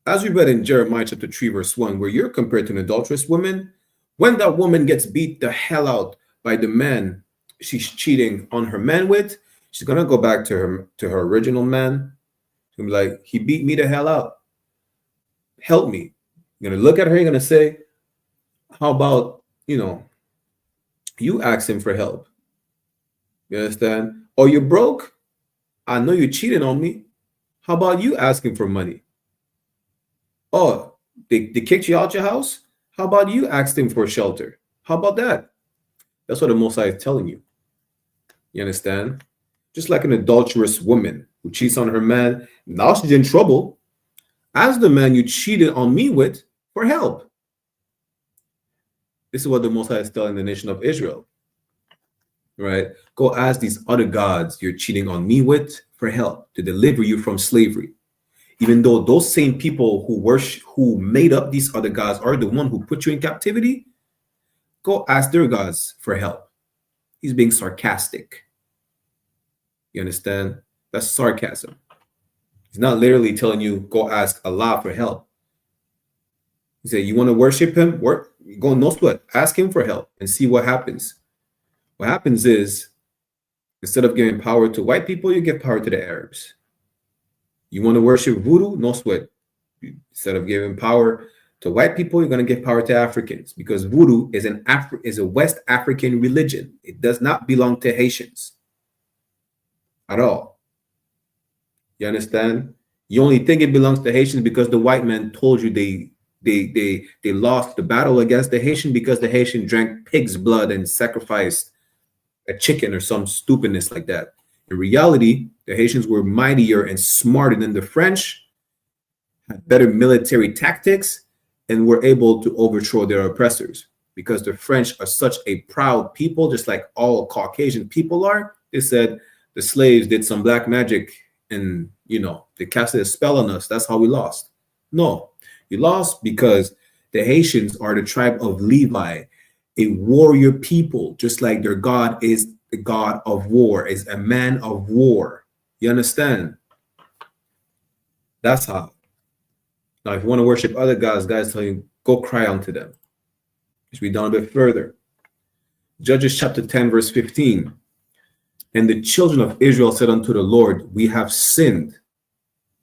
as we read in Jeremiah chapter 3, verse 1, where you're compared to an adulterous woman, when that woman gets beat the hell out by the man she's cheating on her man with, she's gonna go back to her original man. She's gonna be like, he beat me the hell out. Help me. You're gonna look at her, you're gonna say, how about, you ask him for help. You understand? Or you're broke. I know you're cheating on me. How about you asking for money? Oh, they kicked you out your house? How about you asking for shelter? How about that? That's what the Most High is telling you. You understand? Just like an adulterous woman who cheats on her man, now she's in trouble. Ask the man you cheated on me with for help. This is what the Most High is telling the nation of Israel. Right? Go ask these other gods you're cheating on me with for help to deliver you from slavery. Even though those same people who made up these other gods are the one who put you in captivity, go ask their gods for help. He's being sarcastic. You understand? That's sarcasm. He's not literally telling you, go ask Allah for help. He said, you want to worship him? Go no sweat. Ask him for help and see what happens. What happens is, instead of giving power to white people, you give power to the Arabs. You want to worship voodoo? No sweat. Instead of giving power to white people, you're going to give power to Africans, because voodoo is a West African religion. It does not belong to Haitians at all. You understand? You only think it belongs to Haitians because the white man told you they lost the battle against the Haitian because the Haitian drank pig's blood and sacrificed a chicken or some stupidness like that. In reality, the Haitians were mightier and smarter than the French, had better military tactics, and were able to overthrow their oppressors. Because the French are such a proud people, just like all Caucasian people are. They said the slaves did some black magic and, they casted a spell on us. That's how we lost. No, you lost because the Haitians are the tribe of Levi, a warrior people, just like their God is the God of war, is a man of war. You understand? That's how. Now, if you want to worship other gods, guys tell you, go cry unto them. Let's read down a bit further. Judges chapter 10, verse 15. And the children of Israel said unto the Lord, we have sinned.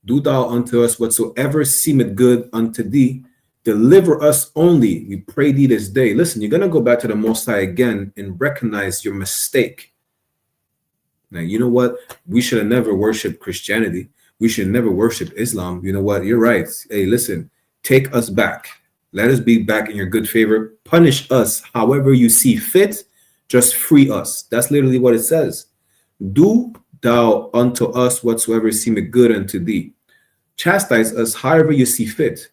Do thou unto us whatsoever seemeth good unto thee. Deliver us only, we pray thee this day. Listen, you're going to go back to the Most High again and recognize your mistake. Now, you know what? We should have never worshiped Christianity. We should never worship Islam. You know what? You're right. Hey, listen, take us back. Let us be back in your good favor. Punish us however you see fit. Just free us. That's literally what it says. Do thou unto us whatsoever seemeth good unto thee. Chastise us however you see fit.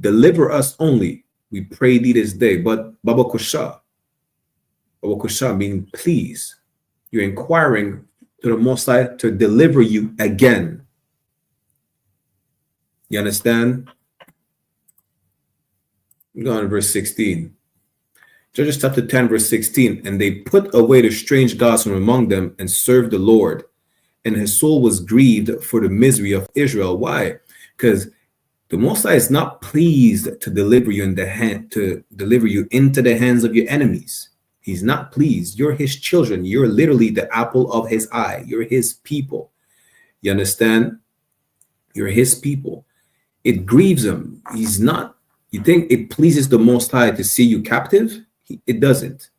Deliver us only, we pray thee this day. But Baba Kusha meaning please. You're inquiring to the Most High to deliver you again. You understand? Go on to verse 16. Judges chapter 10, verse 16. And they put away the strange gods from among them and served the Lord. And his soul was grieved for the misery of Israel. Why? Because the Most High is not pleased to deliver you into the hands of your enemies. He's not pleased. You're his children. You're literally the apple of his eye. You're his people. You understand? You're his people. It grieves him. He's not. You think it pleases the Most High to see you captive? It doesn't.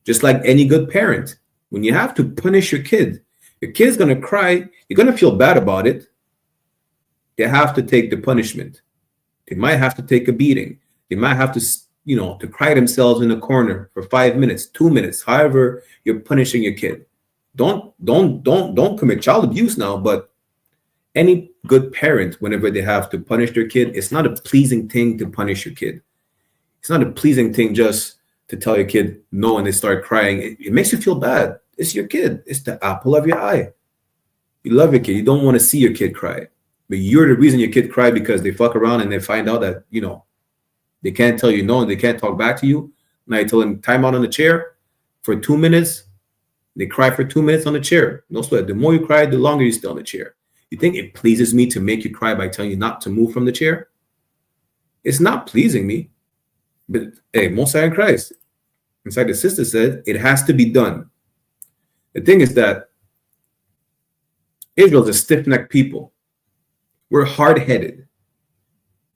Just like any good parent, when you have to punish your kid's going to cry. You're going to feel bad about it. They have to take the punishment. They might have to take a beating. They might have to, to cry themselves in a corner for 5 minutes, 2 minutes, however you're punishing your kid. Don't commit child abuse now, but any good parent, whenever they have to punish their kid, it's not a pleasing thing to punish your kid. It's not a pleasing thing just to tell your kid no and they start crying. It makes you feel bad. It's your kid. It's the apple of your eye. You love your kid. You don't want to see your kid cry. But you're the reason your kid cried because they fuck around and they find out that, they can't tell you no and they can't talk back to you. Now you tell them time out on the chair for 2 minutes. They cry for 2 minutes on the chair. No sweat. The more you cry, the longer you stay on the chair. You think it pleases me to make you cry by telling you not to move from the chair? It's not pleasing me. But hey, Most High in Christ. Inside the sister said, it has to be done. The thing is that Israel's a stiff-necked people. We're hard-headed.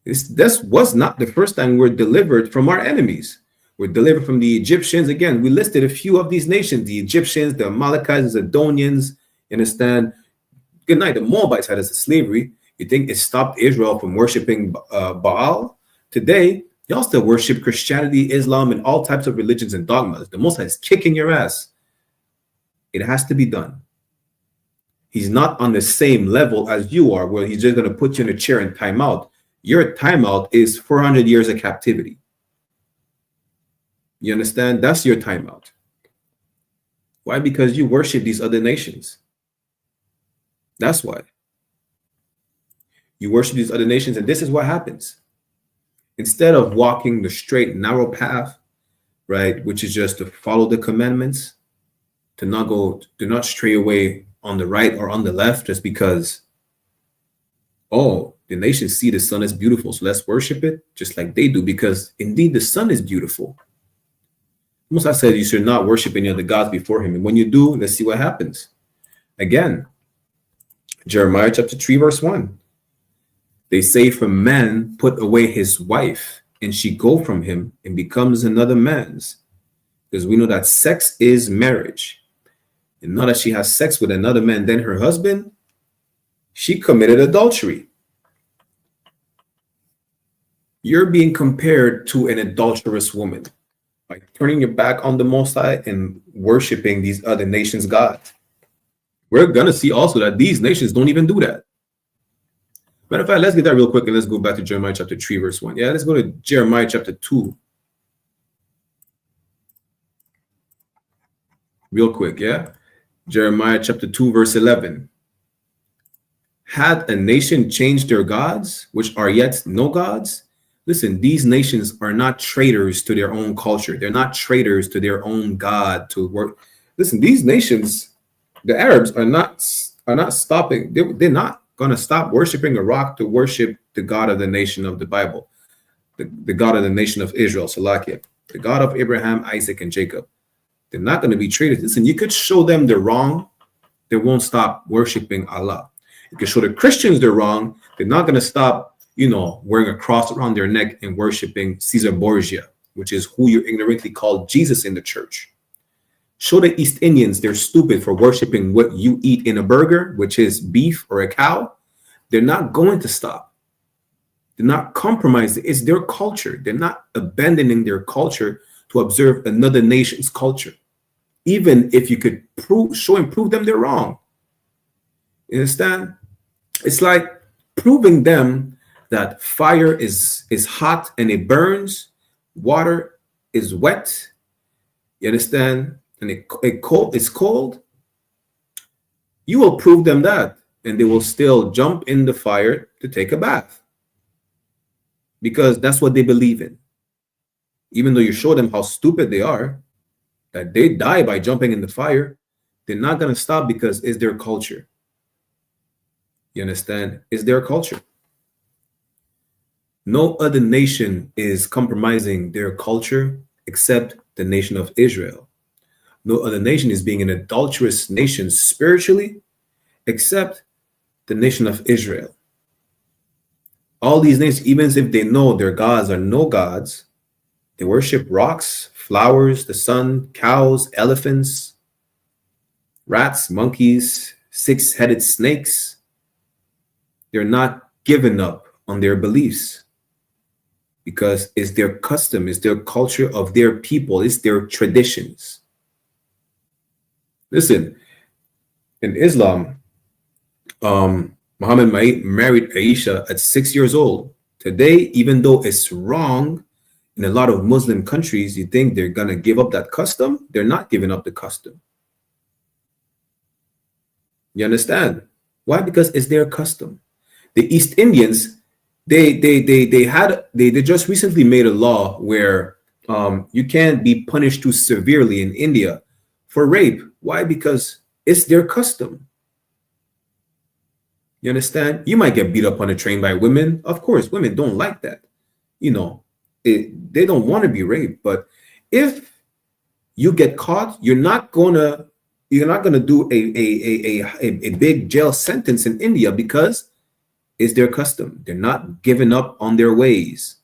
This was not the first time we're delivered from our enemies. We're delivered from the Egyptians. Again, we listed a few of these nations, the Egyptians, the Amalekites, the Zidonians, you understand? Good night. The Moabites had us as slavery. You think it stopped Israel from worshiping Baal? Today, y'all still worship Christianity, Islam, and all types of religions and dogmas. The Most High is kicking your ass. It has to be done. He's not on the same level as you are, where he's just going to put you in a chair and time out. Your timeout is 400 years of captivity. You understand? That's your timeout. Why? Because you worship these other nations. That's why. You worship these other nations, and this is what happens. Instead of walking the straight, narrow path, right, which is just to follow the commandments, do not stray away on the right or on the left just because, the nations see the sun is beautiful, so let's worship it just like they do, because indeed the sun is beautiful. Musa said you should not worship any other gods before him. And when you do, let's see what happens. Again, Jeremiah chapter 3, verse 1. They say, if a man put away his wife, and she go from him and becomes another man's. Because we know that sex is marriage. And now that she has sex with another man than her husband, she committed adultery. You're being compared to an adulterous woman by turning your back on the Most High and worshiping these other nations' gods. We're going to see also that these nations don't even do that. Matter of fact, let's get that real quick and let's go back to Jeremiah chapter 3, verse 1. Yeah, let's go to Jeremiah chapter 2. Real quick, yeah? Jeremiah chapter 2, verse 11. Had a nation changed their gods, which are yet no gods? Listen, these nations are not traitors to their own culture. They're not traitors to their own God to work. Listen, these nations, the Arabs are not stopping. They're not going to stop worshiping a rock to worship the God of the nation of the Bible, the God of the nation of Israel, Salakia, the God of Abraham, Isaac, and Jacob. They're not going to be traitors. Listen, you could show them they're wrong. They won't stop worshiping Allah. You can show the Christians they're wrong. They're not going to stop, wearing a cross around their neck and worshiping Caesar Borgia, which is who you ignorantly call Jesus in the church. Show the East Indians they're stupid for worshiping what you eat in a burger, which is beef or a cow. They're not going to stop. They're not compromising. It's their culture. They're not abandoning their culture to observe another nation's culture. Even if you could prove them they're wrong. You understand? It's like proving them that fire is hot and it burns, water is wet. You understand? And it's cold. You will prove them that, and they will still jump in the fire to take a bath. Because that's what they believe in. Even though you show them how stupid they are, that they die by jumping in the fire, they're not going to stop because it's their culture. You understand? It's their culture. No other nation is compromising their culture except the nation of Israel. No other nation is being an adulterous nation spiritually except the nation of Israel. All these nations, even if they know their gods are no gods, they worship rocks, flowers, the sun, cows, elephants, rats, monkeys, six-headed snakes. They're not giving up on their beliefs because it's their custom, it's their culture of their people, it's their traditions. Listen, in Islam, Muhammad married Aisha at 6 years old. Today, even though it's wrong in a lot of Muslim countries, you think they're going to give up that custom? They're not giving up the custom. You understand? Why? Because it's their custom. The East Indians, they just recently made a law where you can't be punished too severely in India for rape. Why? Because it's their custom. You understand? You might get beat up on a train by women. Of course, women don't like that. They don't want to be raped. But if you get caught, you're not gonna do a big jail sentence in India because it's their custom. They're not giving up on their ways.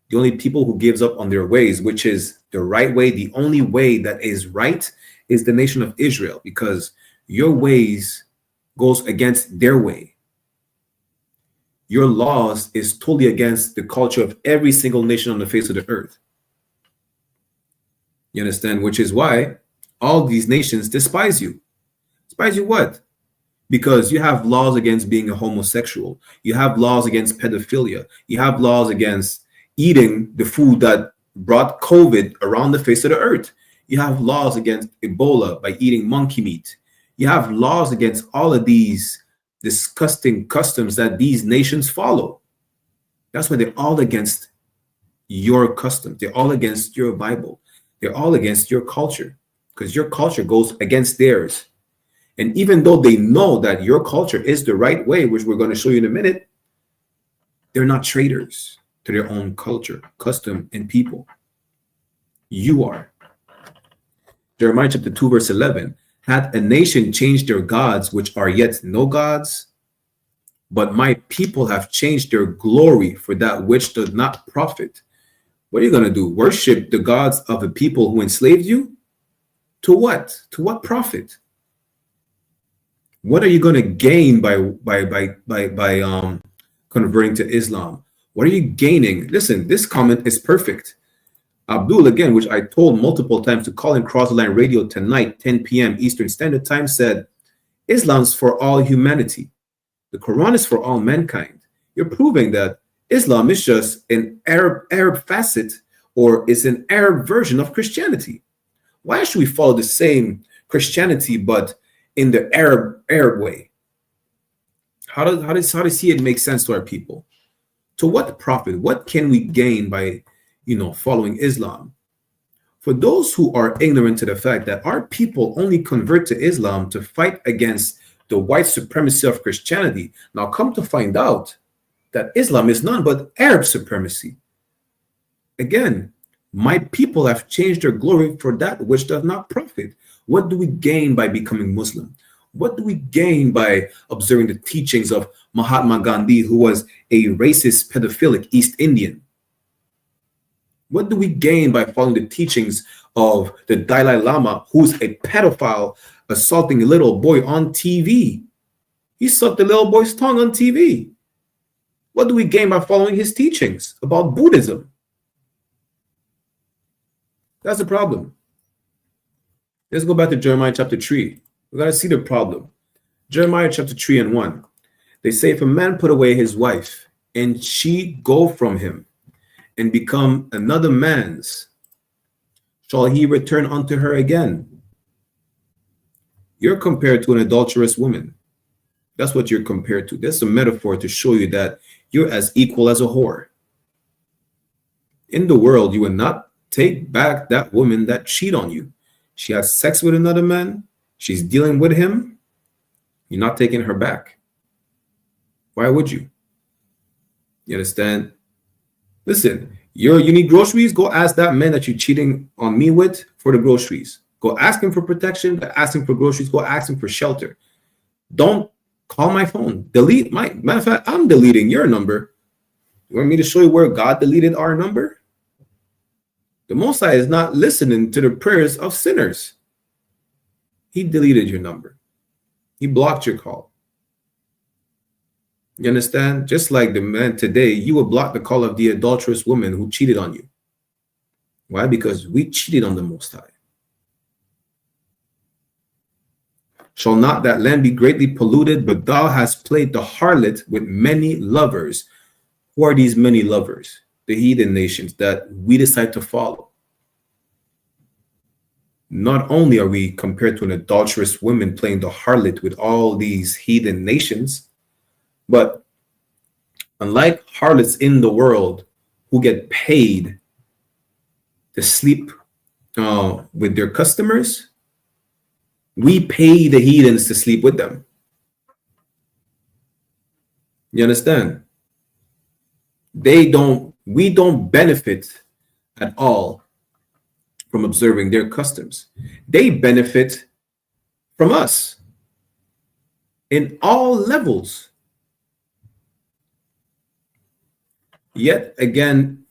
The only people who gives up on their ways, which is the right way, the only way that is right, is the nation of Israel, because your ways goes against their way. Your laws is totally against the culture of every single nation on the face of the earth. You understand? Which is why all these nations despise you. Despise you what? Because you have laws against being a homosexual. You have laws against pedophilia. You have laws against eating the food that brought COVID around the face of the earth. You have laws against Ebola by eating monkey meat. You have laws against all of these disgusting customs that these nations follow. That's why they're all against your customs. They're all against your Bible. They're all against your culture, because your culture goes against theirs. And even though they know that your culture is the right way, which we're going to show you in a minute, they're not traitors to their own culture, custom, and people. You are. Jeremiah chapter 2, verse 11. Hath a nation changed their gods, which are yet no gods? But my people have changed their glory for that which does not profit. What are you going to do? Worship the gods of the people who enslaved you? To what? To what profit? What are you going to gain by converting to Islam? What are you gaining? Listen, this comment is perfect. Abdul, again, which I told multiple times to call in Cross the Line Radio tonight, 10 p.m. Eastern Standard Time, said, Islam's for all humanity. The Quran is for all mankind. You're proving that Islam is just an Arab facet, or is an Arab version of Christianity. Why should we follow the same Christianity but in the Arab way? How does it make sense to our people? To what profit? What can we gain by following Islam? For those who are ignorant to the fact that our people only convert to Islam to fight against the white supremacy of Christianity, now come to find out that Islam is none but Arab supremacy. Again, my people have changed their glory for that which does not profit. What do we gain by becoming Muslim? What do we gain by observing the teachings of Mahatma Gandhi, who was a racist, pedophilic East Indian? What do we gain by following the teachings of the Dalai Lama, who's a pedophile assaulting a little boy on TV? He sucked the little boy's tongue on TV. What do we gain by following his teachings about Buddhism? That's the problem. Let's go back to Jeremiah chapter 3. We got to see the problem. Jeremiah chapter 3 and 1. They say, if a man put away his wife and she go from him and become another man's, shall he return unto her again? You're compared to an adulterous woman. That's what you're compared to. That's a metaphor to show you that you're as equal as a whore. In the world, you will not take back that woman that cheat on you. She has sex with another man. She's dealing with him. You're not taking her back. Why would you? You understand? Listen, you need groceries? Go ask that man that you're cheating on me with for the groceries. Go ask him for protection. Go ask him for groceries. Go ask him for shelter. Don't call my phone. Delete my, matter of fact, I'm deleting your number. You want me to show you where God deleted our number? The Most High is not listening to the prayers of sinners. He deleted your number. He blocked your call. You understand? Just like the man today, you will block the call of the adulterous woman who cheated on you. Why? Because we cheated on the Most High. Shall not that land be greatly polluted? But thou hast played the harlot with many lovers. Who are these many lovers? The heathen nations that we decide to follow. Not only are we compared to an adulterous woman playing the harlot with all these heathen nations, but unlike harlots in the world who get paid to sleep with their customers, we pay the heathens to sleep with them. You understand? We don't benefit at all from observing their customs. They benefit from us in all levels. Yet again,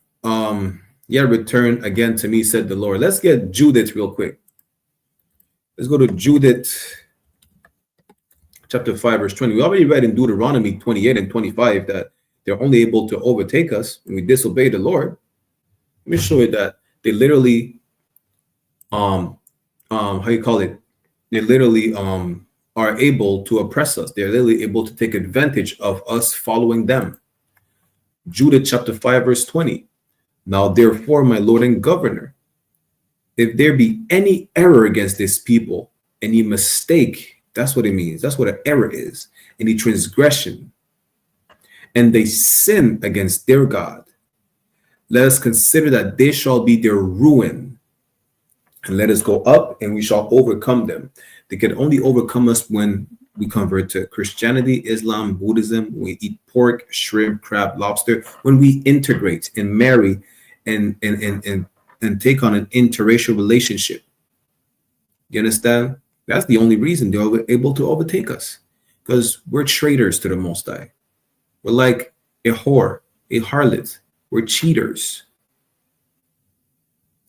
return again to me, said the Lord. Let's get Judith real quick. Let's go to Judith chapter 5, verse 20. We already read in Deuteronomy 28 and 25 that they're only able to overtake us when we disobey the Lord. Let me show you that they literally, They literally are able to oppress us. They're literally able to take advantage of us following them. Judith chapter 5, verse 20. Now therefore, my Lord and Governor, if there be any error against this people, any mistake, that's what it means. That's what an error is. Any transgression, and they sin against their God, let us consider that they shall be their ruin, and let us go up and we shall overcome them. They can only overcome us when we convert to Christianity, Islam, Buddhism, we eat pork, shrimp, crab, lobster, when we integrate and marry and take on an interracial relationship. You understand? That's the only reason they were able to overtake us, because we're traitors to the Most High. We're like a whore, a harlot. We're cheaters.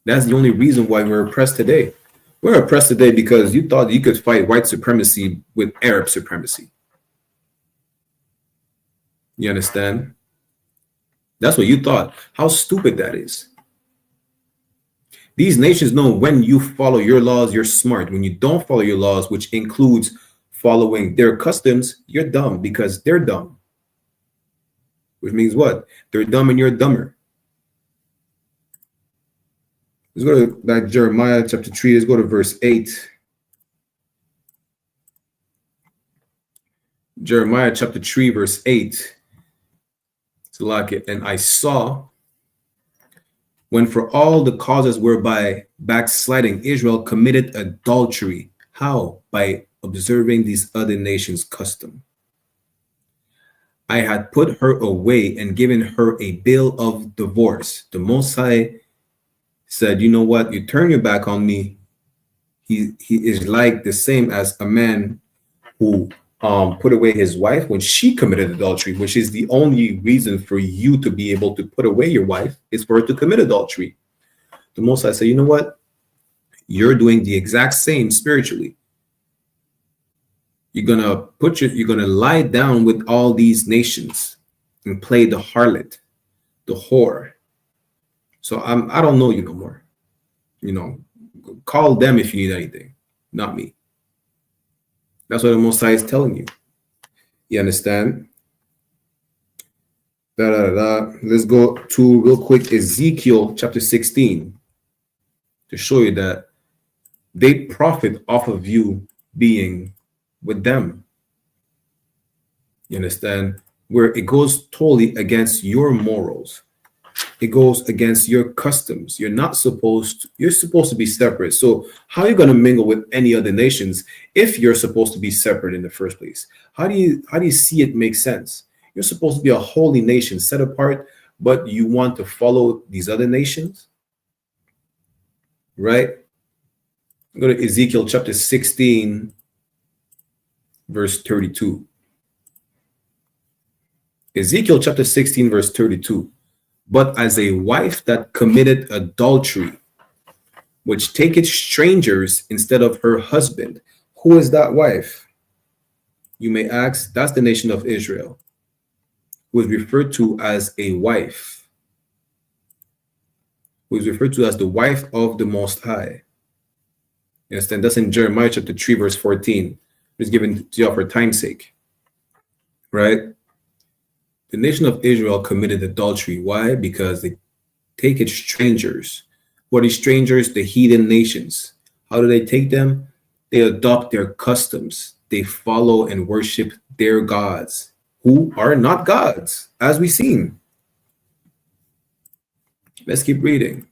That's the only reason why we're oppressed today. We're oppressed today because you thought you could fight white supremacy with Arab supremacy. You understand? That's what you thought. How stupid that is. These nations know when you follow your laws, you're smart. When you don't follow your laws, which includes following their customs, you're dumb because they're dumb. Which means what? They're dumb and you're dumber. Let's go to like Jeremiah chapter 3. Let's go to verse 8. Jeremiah chapter 3, verse 8. It's like it. And I saw when for all the causes whereby backsliding Israel committed adultery. How? By observing these other nations' custom. I had put her away and given her a bill of divorce. The Most High said, you know what? You turn your back on me. He is like the same as a man who put away his wife when she committed adultery, which is the only reason for you to be able to put away your wife is for her to commit adultery. The Most High said, you know what? You're doing the exact same spiritually. You're gonna lie down with all these nations and play the harlot, the whore. So I don't know you no more. You know, call them if you need anything, not me. That's what the Most High is telling you. You understand? Let's go to real quick Ezekiel chapter 16 to show you that they profit off of you being with them. You understand? Where it goes totally against your morals. It goes against your customs. You're supposed to be separate. So how are you going to mingle with any other nations if you're supposed to be separate in the first place? How do you see it make sense? You're supposed to be a holy nation set apart, but you want to follow these other nations? Right? Go to Ezekiel chapter 16, verse 32. Ezekiel chapter 16, verse 32. But as a wife that committed adultery, which taketh strangers instead of her husband. Who is that wife? You may ask. That's the nation of Israel, who is referred to as a wife, who is referred to as the wife of the Most High. You understand? That's in Jeremiah chapter 3, verse 14. It's given to you for time's sake. Right? The nation of Israel committed adultery. Why? Because they take it strangers. What are strangers? The heathen nations. How do they take them? They adopt their customs. They follow and worship their gods, who are not gods, as we've seen. Let's keep reading.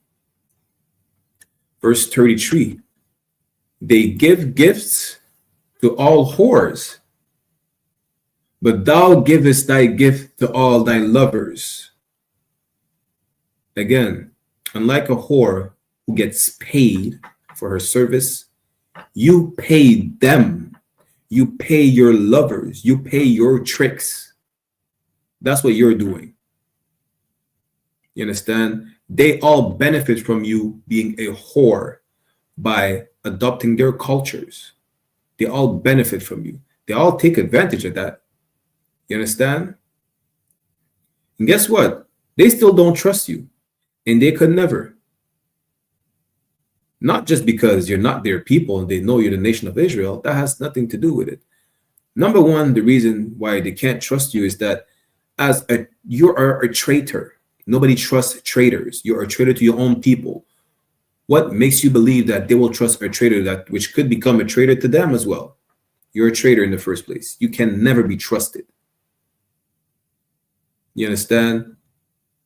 Verse 33. They give gifts to all whores, but thou givest thy gift to all thy lovers. Again, unlike a whore who gets paid for her service, you pay them. You pay your lovers. You pay your tricks. That's what you're doing. You understand? They all benefit from you being a whore by adopting their cultures. They all benefit from you. They all take advantage of that. You understand? And guess what? They still don't trust you. And they could never. Not just because you're not their people and they know you're the nation of Israel. That has nothing to do with it. Number one, the reason why they can't trust you is that you are a traitor. Nobody trusts traitors. You're a traitor to your own people. What makes you believe that they will trust a traitor which could become a traitor to them as well? You're a traitor in the first place. You can never be trusted. You understand?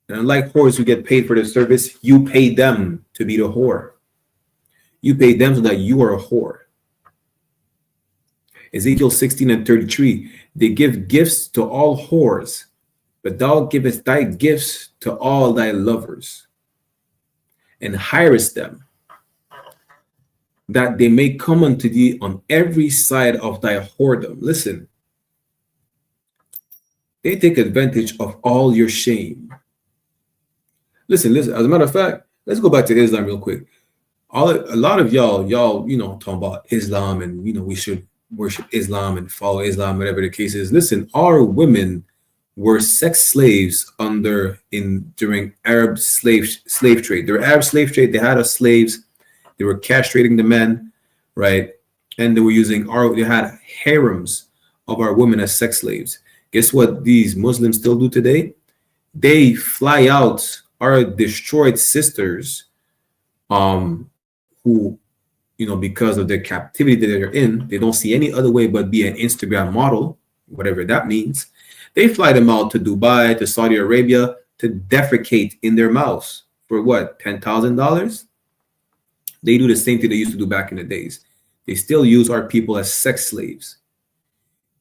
And unlike whores who get paid for their service, you pay them to be the whore. You pay them so that you are a whore. Ezekiel 16 and 33, they give gifts to all whores, but thou givest thy gifts to all thy lovers, and hirest them. that they may come unto thee on every side of thy whoredom. Listen, they take advantage of all your shame. Listen. As a matter of fact, let's go back to Islam real quick. A lot of y'all, talking about Islam and we should worship Islam and follow Islam, whatever the case is. Listen, our women were sex slaves during Arab slave trade. During Arab slave trade, they had us slaves. They were castrating the men, right? And they had harems of our women as sex slaves. Guess what these Muslims still do today? They fly out our destroyed sisters, who, because of their captivity that they're in, they don't see any other way but be an Instagram model, whatever that means. They fly them out to Dubai, to Saudi Arabia, to defecate in their mouths for what, $10,000? They do the same thing they used to do back in the days. They still use our people as sex slaves.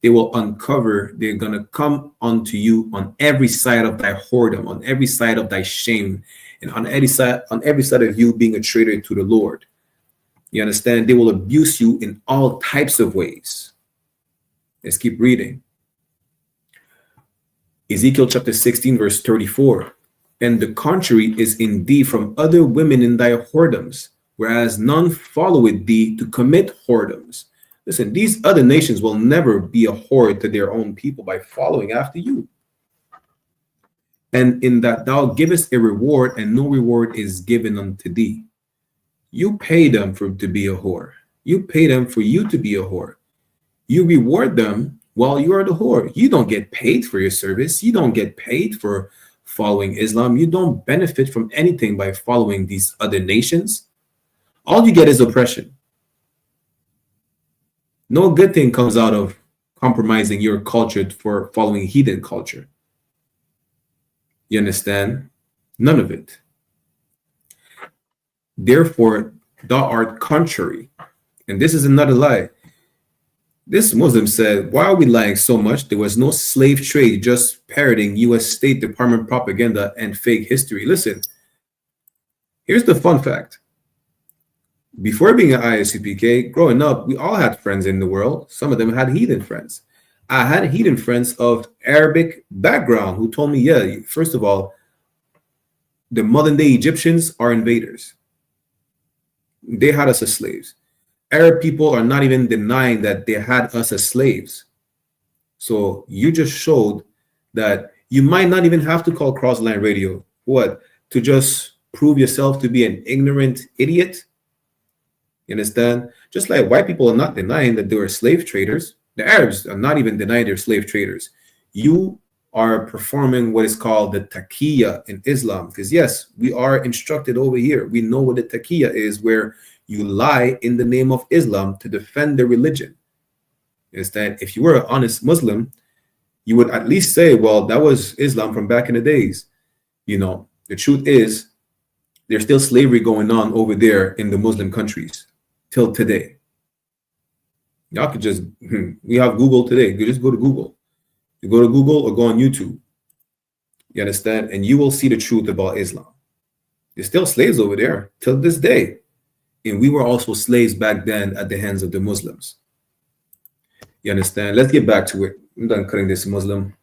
They will they're going to come unto you on every side of thy whoredom, on every side of thy shame, and on every side of you being a traitor to the Lord. You understand? They will abuse you in all types of ways. Let's keep reading. Ezekiel chapter 16, verse 34. And the contrary is in thee from other women in thy whoredoms, whereas none followeth thee to commit whoredoms. Listen, these other nations will never be a whore to their own people by following after you. And in that thou givest a reward, and no reward is given unto thee. You pay them to be a whore. You pay them for you to be a whore. You reward them while you are the whore. You don't get paid for your service. You don't get paid for following Islam. You don't benefit from anything by following these other nations. All you get is oppression. No good thing comes out of compromising your culture for following heathen culture. You understand? None of it. Therefore, thou art contrary. And this is another lie. This Muslim said, why are we lying so much? There was no slave trade, just parroting U.S. State Department propaganda and fake history. Listen, here's the fun fact. Before being an I.S.U.P.K, growing up, we all had friends in the world. Some of them had heathen friends. I had heathen friends of Arabic background who told me, yeah, first of all, the modern day Egyptians are invaders. They had us as slaves. Arab people are not even denying that they had us as slaves. So you just showed that you might not even have to call Crossline Radio. What? To just prove yourself to be an ignorant idiot? You understand? Just like white people are not denying that they were slave traders. The Arabs are not even denying they're slave traders. You are performing what is called the taqiyya in Islam. Because yes, we are instructed over here. We know what the taqiyya is, where you lie in the name of Islam to defend the religion. You understand? If you were an honest Muslim, you would at least say, well, that was Islam from back in the days. The truth is, there's still slavery going on over there in the Muslim countries till today. Y'all could just, we have Google today. You just go to Google. You go to Google or go on YouTube. You understand? And you will see the truth about Islam. There's still slaves over there till this day. And we were also slaves back then at the hands of the Muslims. You understand? Let's get back to it. I'm done cutting this Muslim.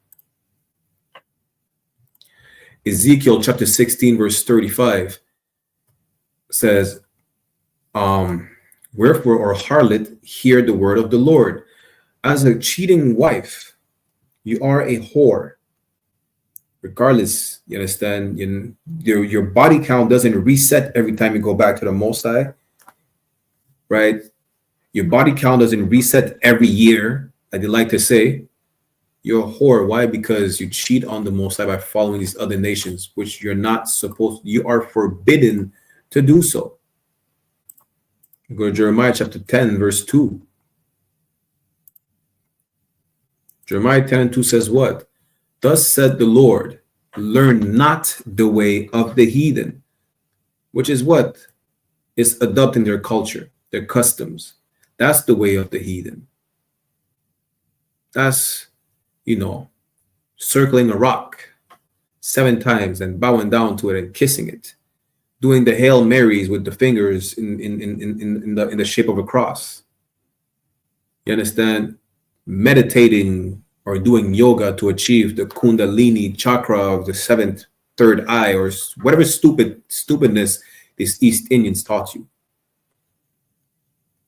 Ezekiel chapter 16, verse 35 says, wherefore, or harlot, hear the word of the Lord. As a cheating wife, you are a whore. Regardless, you understand, your body count doesn't reset every time you go back to the Most High, right? Your body count doesn't reset every year, like they like to say. You're a whore. Why? Because you cheat on the Most High by following these other nations, which you're not supposed, you are forbidden to do so. Go to Jeremiah chapter 10, verse 2. Jeremiah 10:2 says what? Thus said the Lord, learn not the way of the heathen, which is what? Is adopting their culture, their customs. That's the way of the heathen. That's, circling a rock 7 times and bowing down to it and kissing it. doing the Hail Marys with the fingers in the shape of a cross. You understand? Meditating or doing yoga to achieve the Kundalini chakra of the seventh, third eye, or whatever stupidness these East Indians taught you.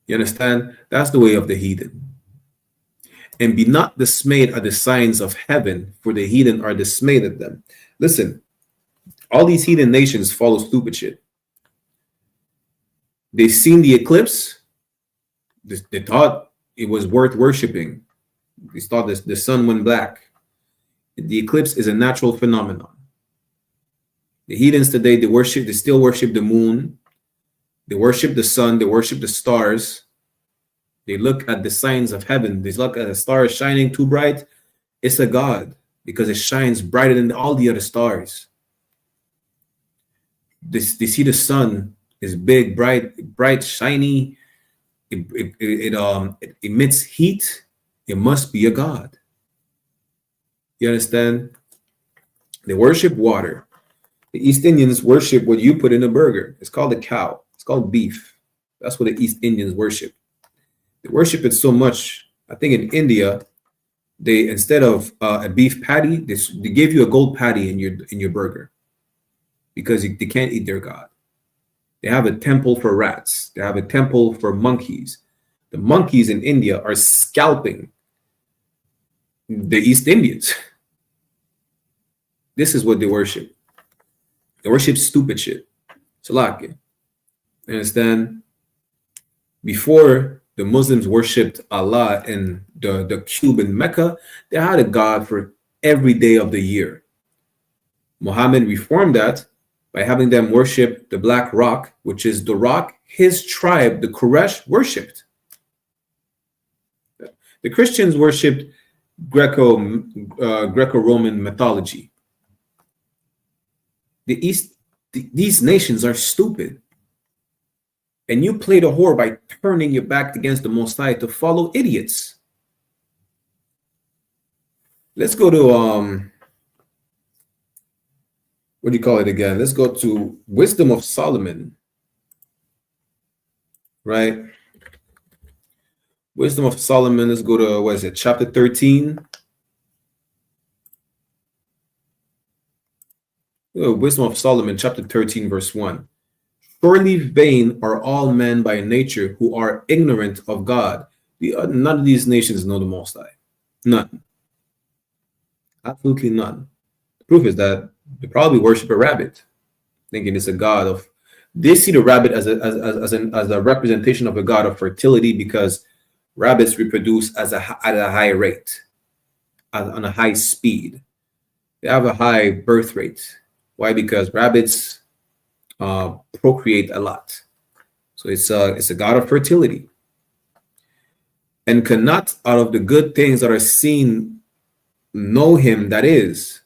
You understand? That's the way of the heathen. And be not dismayed at the signs of heaven, for the heathen are dismayed at them. Listen, all these heathen nations follow stupid shit. They seen the eclipse. They thought it was worth worshiping. They thought the sun went black. The eclipse is a natural phenomenon. The heathens today, they still worship the moon. They worship the sun. They worship the stars. They look at the signs of heaven. They look at the stars shining too bright. It's a god because it shines brighter than all the other stars. They see the sun is big, bright, shiny. It emits heat. It must be a god. You understand? They worship water. The East Indians worship what you put in a burger. It's called a cow. It's called beef. That's what the East Indians worship. They worship it so much. I think in India, they instead of a beef patty, they give you a gold patty in your burger because they can't eat their god. They have a temple for rats. They have a temple for monkeys. The monkeys in India are scalping the East Indians. This is what they worship. They worship stupid shit. Salaki. You understand? Before the Muslims worshipped Allah in the Cuban Mecca, they had a god for every day of the year. Muhammad reformed that by having them worship the black rock, which is the rock his tribe, the Quraysh, worshipped. The Christians worshipped Greco-Roman mythology. These nations are stupid. And you play the whore by turning your back against the Most High to follow idiots. Let's go to what do you call it again? Let's go to Wisdom of Solomon. Right? Wisdom of Solomon. Let's go to, what is it? Chapter 13. Wisdom of Solomon, chapter 13, verse 1. Surely vain are all men by nature who are ignorant of God. None of these nations know the Most High. None. Absolutely none. The proof is that they probably worship a rabbit, thinking it's a god of. They see the rabbit as a representation of a god of fertility because rabbits reproduce at a high rate, on a high speed. They have a high birth rate. Why? Because rabbits procreate a lot. So it's a god of fertility. And cannot out of the good things that are seen know him that is,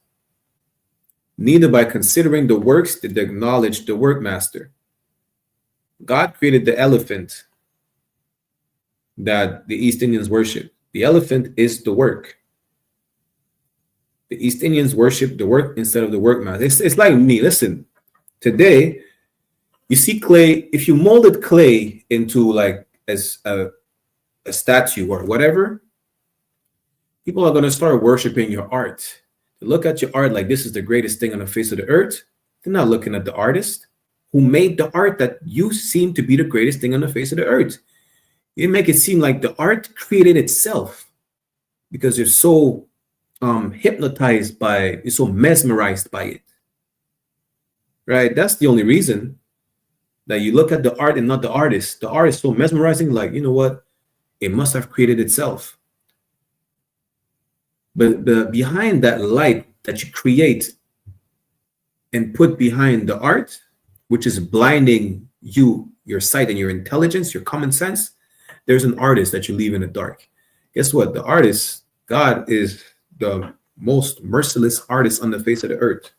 neither by considering the works did they acknowledge the workmaster. God created the elephant that the East Indians worship. The elephant is the work. The East Indians worship the work instead of the workmaster. It's like me. Listen, today, you see clay. If you molded clay into like as a statue or whatever, people are going to start worshiping your art. They look at your art like this is the greatest thing on the face of the earth. They're not looking at the artist who made the art that you seem to be the greatest thing on the face of the earth. You make it seem like the art created itself because you're so hypnotized by, you're so mesmerized by it. Right? That's the only reason that you look at the art and not the artist. The art is so mesmerizing, like, you know what? It must have created itself. But behind that light that you create and put behind the art, which is blinding you, your sight and your intelligence, your common sense, there's an artist that you leave in the dark. Guess what? The artist, God, is the most merciless artist on the face of the earth.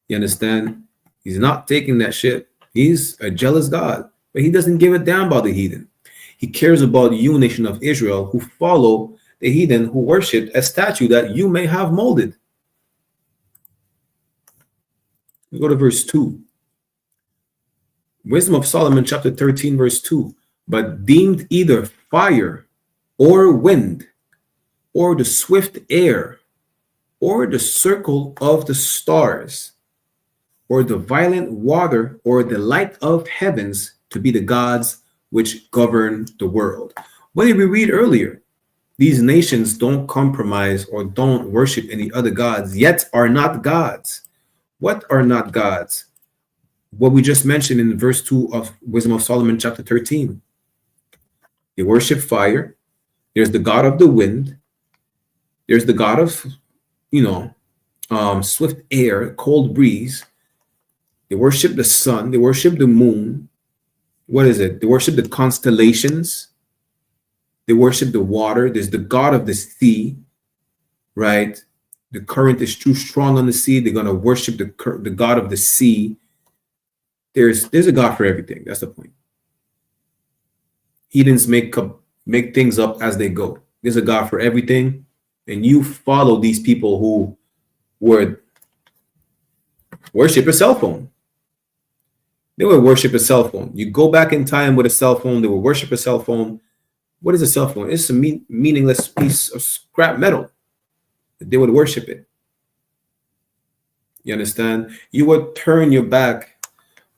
You understand? He's not taking that shit. He's a jealous God, but he doesn't give a damn about the heathen. He cares about you, nation of Israel, who follow the heathen who worship a statue that you may have molded. We go to verse 2. Wisdom of Solomon, chapter 13, verse 2. But deemed either fire or wind or the swift air or the circle of the stars or the violent water or the light of heavens to be the gods which govern the world. What did we read earlier? These nations don't compromise or don't worship any other gods, yet are not gods. What are not gods? What we just mentioned in verse 2 of Wisdom of Solomon, chapter 13. They worship fire. There's the god of the wind. There's the god of, swift air, cold breeze. They worship the sun. They worship the moon. What is it? They worship the constellations. They worship the water. There's the god of the sea, right? The current is too strong on the sea. They're going to worship the god of the sea. There's a god for everything. That's the point. Heathens make things up as they go. There's a god for everything. And you follow these people who would worship a cell phone. They would worship a cell phone. You go back in time with a cell phone, they would worship a cell phone. What is a cell phone? It's a meaningless piece of scrap metal. They would worship it. You understand? You would turn your back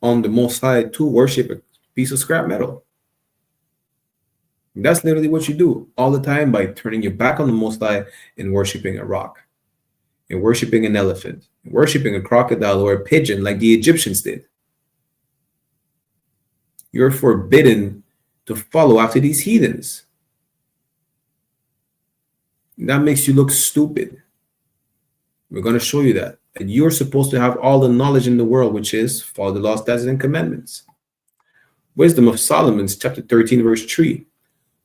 on the Most High to worship a piece of scrap metal. That's literally what you do all the time by turning your back on the Most High and worshiping a rock, and worshiping an elephant, and worshiping a crocodile or a pigeon like the Egyptians did. You're forbidden to follow after these heathens. That makes you look stupid. We're going to show you that. And you're supposed to have all the knowledge in the world, which is follow the law, statutes, and commandments. Wisdom of Solomon, chapter 13, verse 3.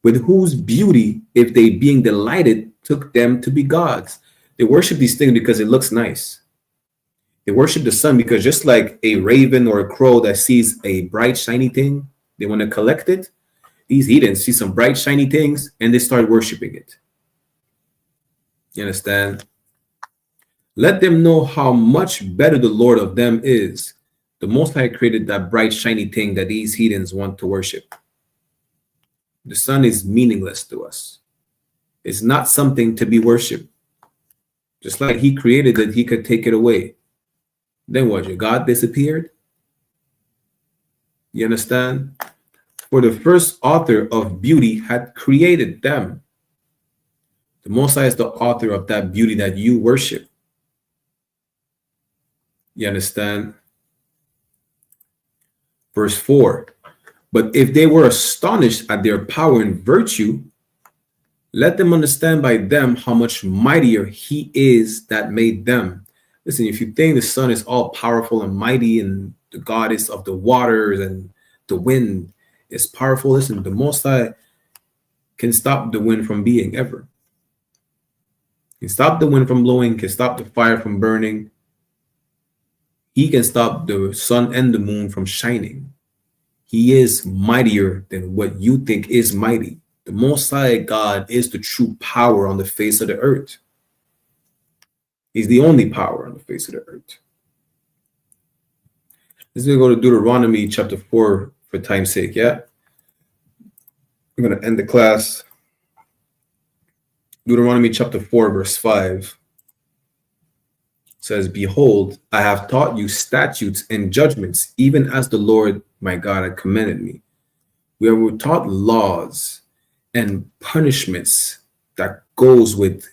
With whose beauty, if they being delighted, took them to be gods. They worship these things because it looks nice. They worship the sun because just like a raven or a crow that sees a bright, shiny thing, they want to collect it. These heathens see some bright, shiny things and they start worshiping it. You understand? Let them know how much better the Lord of them is. The Most High created that bright, shiny thing that these heathens want to worship. The sun is meaningless to us. It's not something to be worshipped. Just like he created it, he could take it away. Then what? Your God disappeared? You understand? For the first author of beauty had created them. The Most High is the author of that beauty that you worship. You understand? Verse 4. But if they were astonished at their power and virtue, let them understand by them how much mightier he is that made them. Listen, if you think the sun is all powerful and mighty and the goddess of the waters and the wind is powerful, listen, the Most High can stop the wind from being ever. He can stop the wind from blowing, can stop the fire from burning. He can stop the sun and the moon from shining. He is mightier than what you think is mighty. The Most High God is the true power on the face of the earth. He's the only power on the face of the earth. Let's go to Deuteronomy chapter 4 for time's sake, yeah? We're going to end the class. Deuteronomy chapter 4, verse 5 says, Behold, I have taught you statutes and judgments, even as the Lord my God had commanded me. We were taught laws and punishments that goes with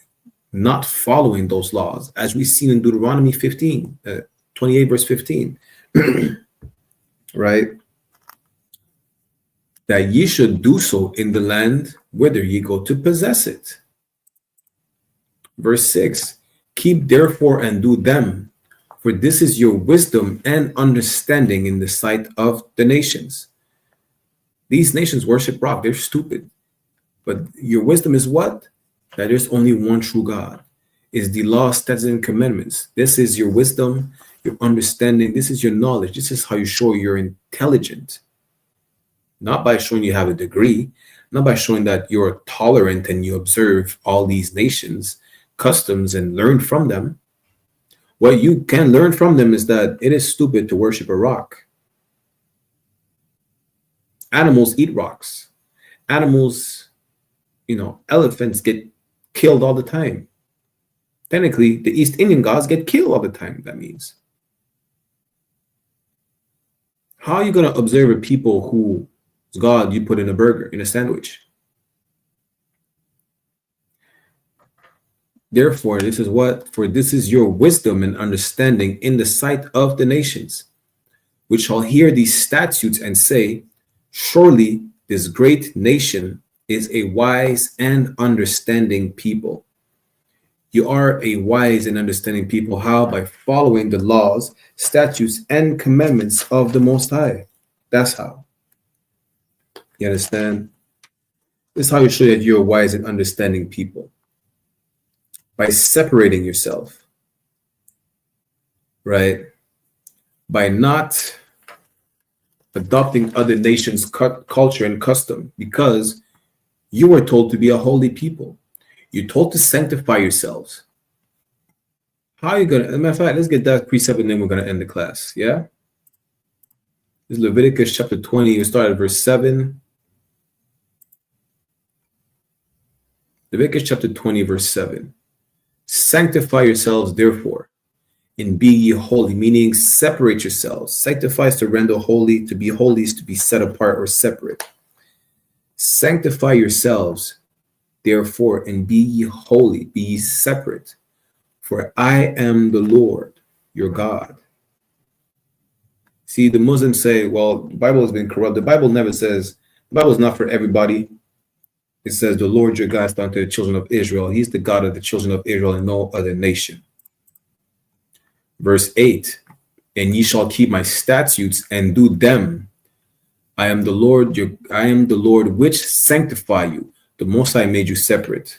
not following those laws, as we've seen in Deuteronomy 28, verse 15, right? That ye should do so in the land whither ye go to possess it. Verse 6, keep therefore and do them, for this is your wisdom and understanding in the sight of the nations. These nations worship rock. They're stupid. But your wisdom is what? That there's only one true God. Is the law, statutes, and commandments. This is your wisdom, your understanding. This is your knowledge. This is how you show you're intelligent. Not by showing you have a degree. Not by showing that you're tolerant and you observe all these nations' customs and learn from them. What you can learn from them is that it is stupid to worship a rock. Animals eat rocks. Animals, elephants get killed all the time. Technically, the East Indian gods get killed all the time, that means. How are you going to observe a people whose God you put in a burger, in a sandwich? Therefore, this is your wisdom and understanding in the sight of the nations, which shall hear these statutes and say, surely this great nation is a wise and understanding people. You are a wise and understanding people. How? By following the laws, statutes, and commandments of the Most High. That's how. You understand? This is how you show that you're a wise and understanding people. By separating yourself, right? By not adopting other nations' culture and custom, because you were told to be a holy people. You're told to sanctify yourselves. How are you going to, as a matter of fact, let's get that precept and then we're going to end the class, yeah? This is Leviticus chapter 20, we start at verse 7. Leviticus chapter 20, verse 7. Sanctify yourselves, therefore, and be ye holy, meaning separate yourselves. Sanctify is to render holy, to be holy is to be set apart or separate. Sanctify yourselves, therefore, and be ye holy, be ye separate, for I am the Lord, your God. See, the Muslims say, well, the Bible has been corrupt. The Bible never says, the Bible is not for everybody. It says, the Lord your God is unto the children of Israel. He's the God of the children of Israel and no other nation. Verse 8, and ye shall keep my statutes and do them. I am the Lord, which sanctify you. The Most High made you separate.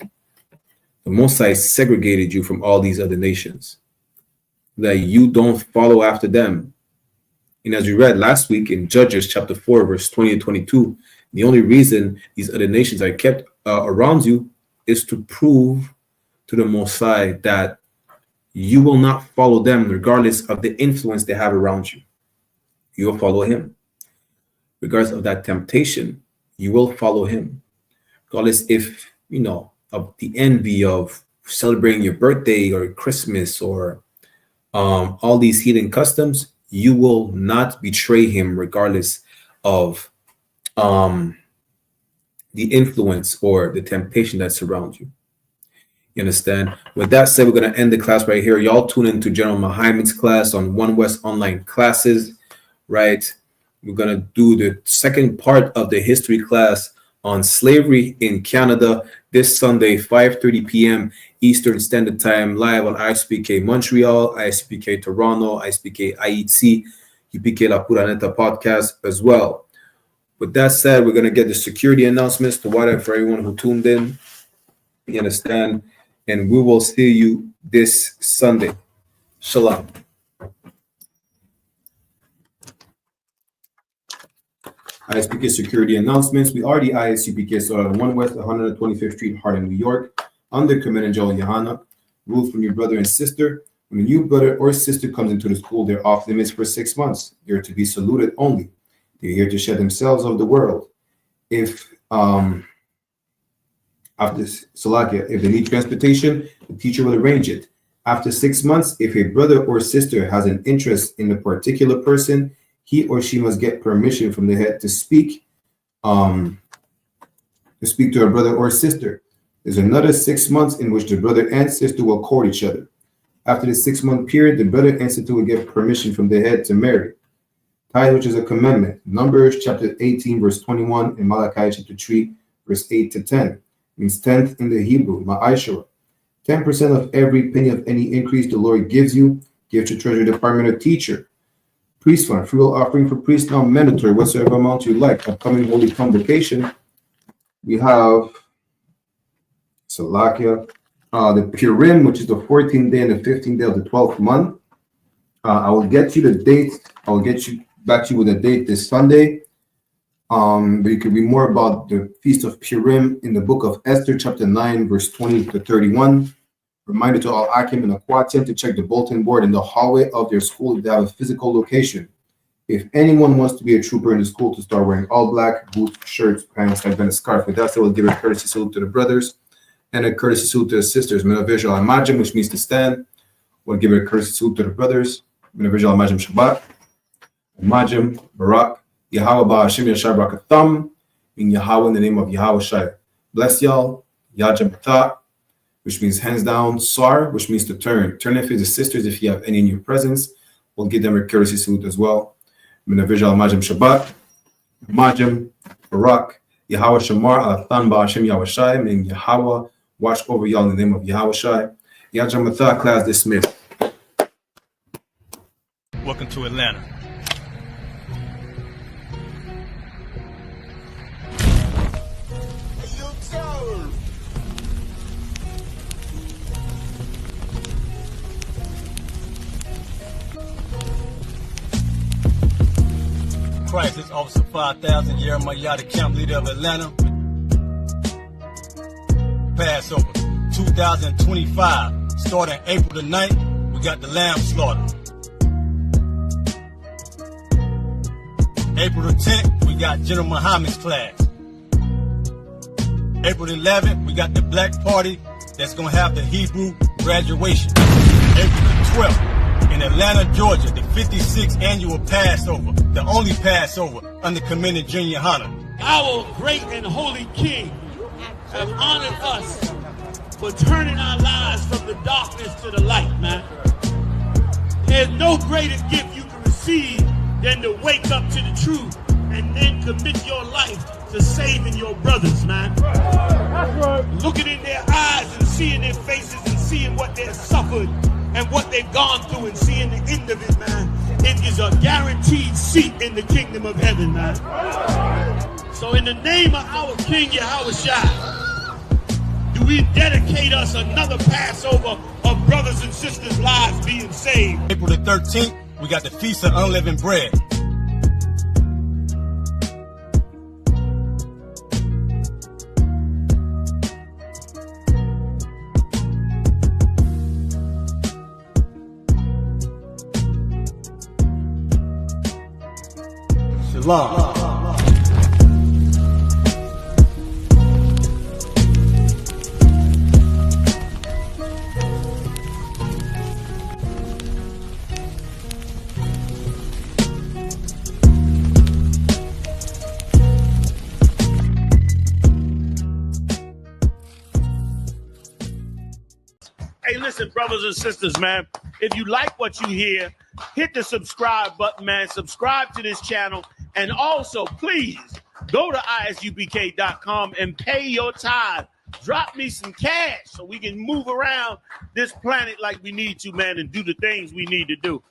The Most High segregated you from all these other nations, that you don't follow after them. And as we read last week in Judges chapter 4, verse 20 and 22, the only reason these other nations are kept around you is to prove to the Most High that you will not follow them regardless of the influence they have around you. You will follow him. Regardless of that temptation, you will follow him. Regardless if, of the envy of celebrating your birthday or Christmas or all these heathen customs, you will not betray him regardless of the influence or the temptation that surrounds you. You understand? With that said, we're going to end the class right here. Y'all tune into General Muhammad's class on One West Online Classes, right? We're going to do the second part of the history class on slavery in Canada this Sunday, 5:30 p.m. Eastern Standard Time, live on I.S.U.P.K Montreal, I.S.U.P.K Toronto, isupkayiti, upklapuranetapodcast as well. With that said, we're going to get the security announcements to water for everyone who tuned in. You understand? And we will see you this Sunday. Shalom. I.S.U.P.K security announcements. We are the I.S.U.P.K started on 1 West 125th Street, Harlem, New York, under Commander General YAHANNA. Rule from your brother and sister. When a new brother or sister comes into the school, they're off limits for 6 months. They're to be saluted only. They're here to shed themselves of the world. If if they need transportation, the teacher will arrange it. After 6 months, if a brother or sister has an interest in a particular person, he or she must get permission from the head to speak to a brother or sister. There's another 6 months in which the brother and sister will court each other. After the 6 month period, the brother and sister will get permission from the head to marry. Tithe, which is a commandment. Numbers chapter 18, verse 21, and Malachi chapter 3, verse 8 to 10. Means tenth in the Hebrew, ma'ashara. 10% of every penny of any increase the Lord gives you, give to treasury department or teacher. Priest fund, free will offering for priests, not mandatory, whatsoever amount you like. Upcoming holy convocation, we have Salakia, the Purim, which is the 14th day and the 15th day of the 12th month. I will get you the date. I will get you back to you with a date this Sunday. But you can read more about the Feast of Purim in the book of Esther, chapter 9, verse 20 to 31. Reminder to all Akim and Aquatim to check the bulletin board in the hallway of their school if they have a physical location. If anyone wants to be a trooper in the school, to start wearing all black, boots, shirts, pants, and then a scarf. With that, so we'll give a courtesy salute to the brothers and a courtesy salute to the sisters. Mina visual imagine, which means to stand. We'll give a courtesy salute to the brothers. Mina visual imagine Shabbat. Imagine, Barak, Yahweh Ba'ashim Yashar Barakatam, in Yahweh in the name of Yahweh Shai. Bless y'all. Yajamata, which means hands down. Sar, which means to turn. Turn if it's the sisters, if you have any in your presence. We'll give them a courtesy salute as well. Mina visual Majim Shabbat, Majim, Barak, Yahweh Shamar, Alathan Ba'ashim Yahweh Shai, meaning Yahweh, watch over y'all in the name of Yahweh Shai. Yajamata, class dismissed. Welcome to Atlanta. Crisis Officer 5000, Jeremiah, the camp leader of Atlanta. Passover 2025, starting April the 9th, we got the lamb slaughter. April the 10th, we got General Muhammad's class. April the 11th, we got the black party that's gonna have the Hebrew graduation. April the 12th, in Atlanta, Georgia, the 56th annual Passover, the only Passover under commended Junior YAHANNA. Our great and holy King have honored us for turning our lives from the darkness to the light, man. There's no greater gift you can receive than to wake up to the truth and then commit your life to saving your brothers, man. That's right. Looking in their eyes and seeing their faces and seeing what they've suffered and what they've gone through and seeing the end of it, man. It is a guaranteed seat in the kingdom of heaven, man. So in the name of our King Yahweh Shai, do we dedicate us another Passover of brothers and sisters' lives being saved. April the 13th, we got the Feast of Unleavened Bread. SHALAM. Hey, listen, brothers and sisters, man. If you like what you hear, hit the subscribe button, man. Subscribe to this channel. And also, please, go to isupk.com and pay your tithe. Drop me some cash so we can move around this planet like we need to, man, and do the things we need to do.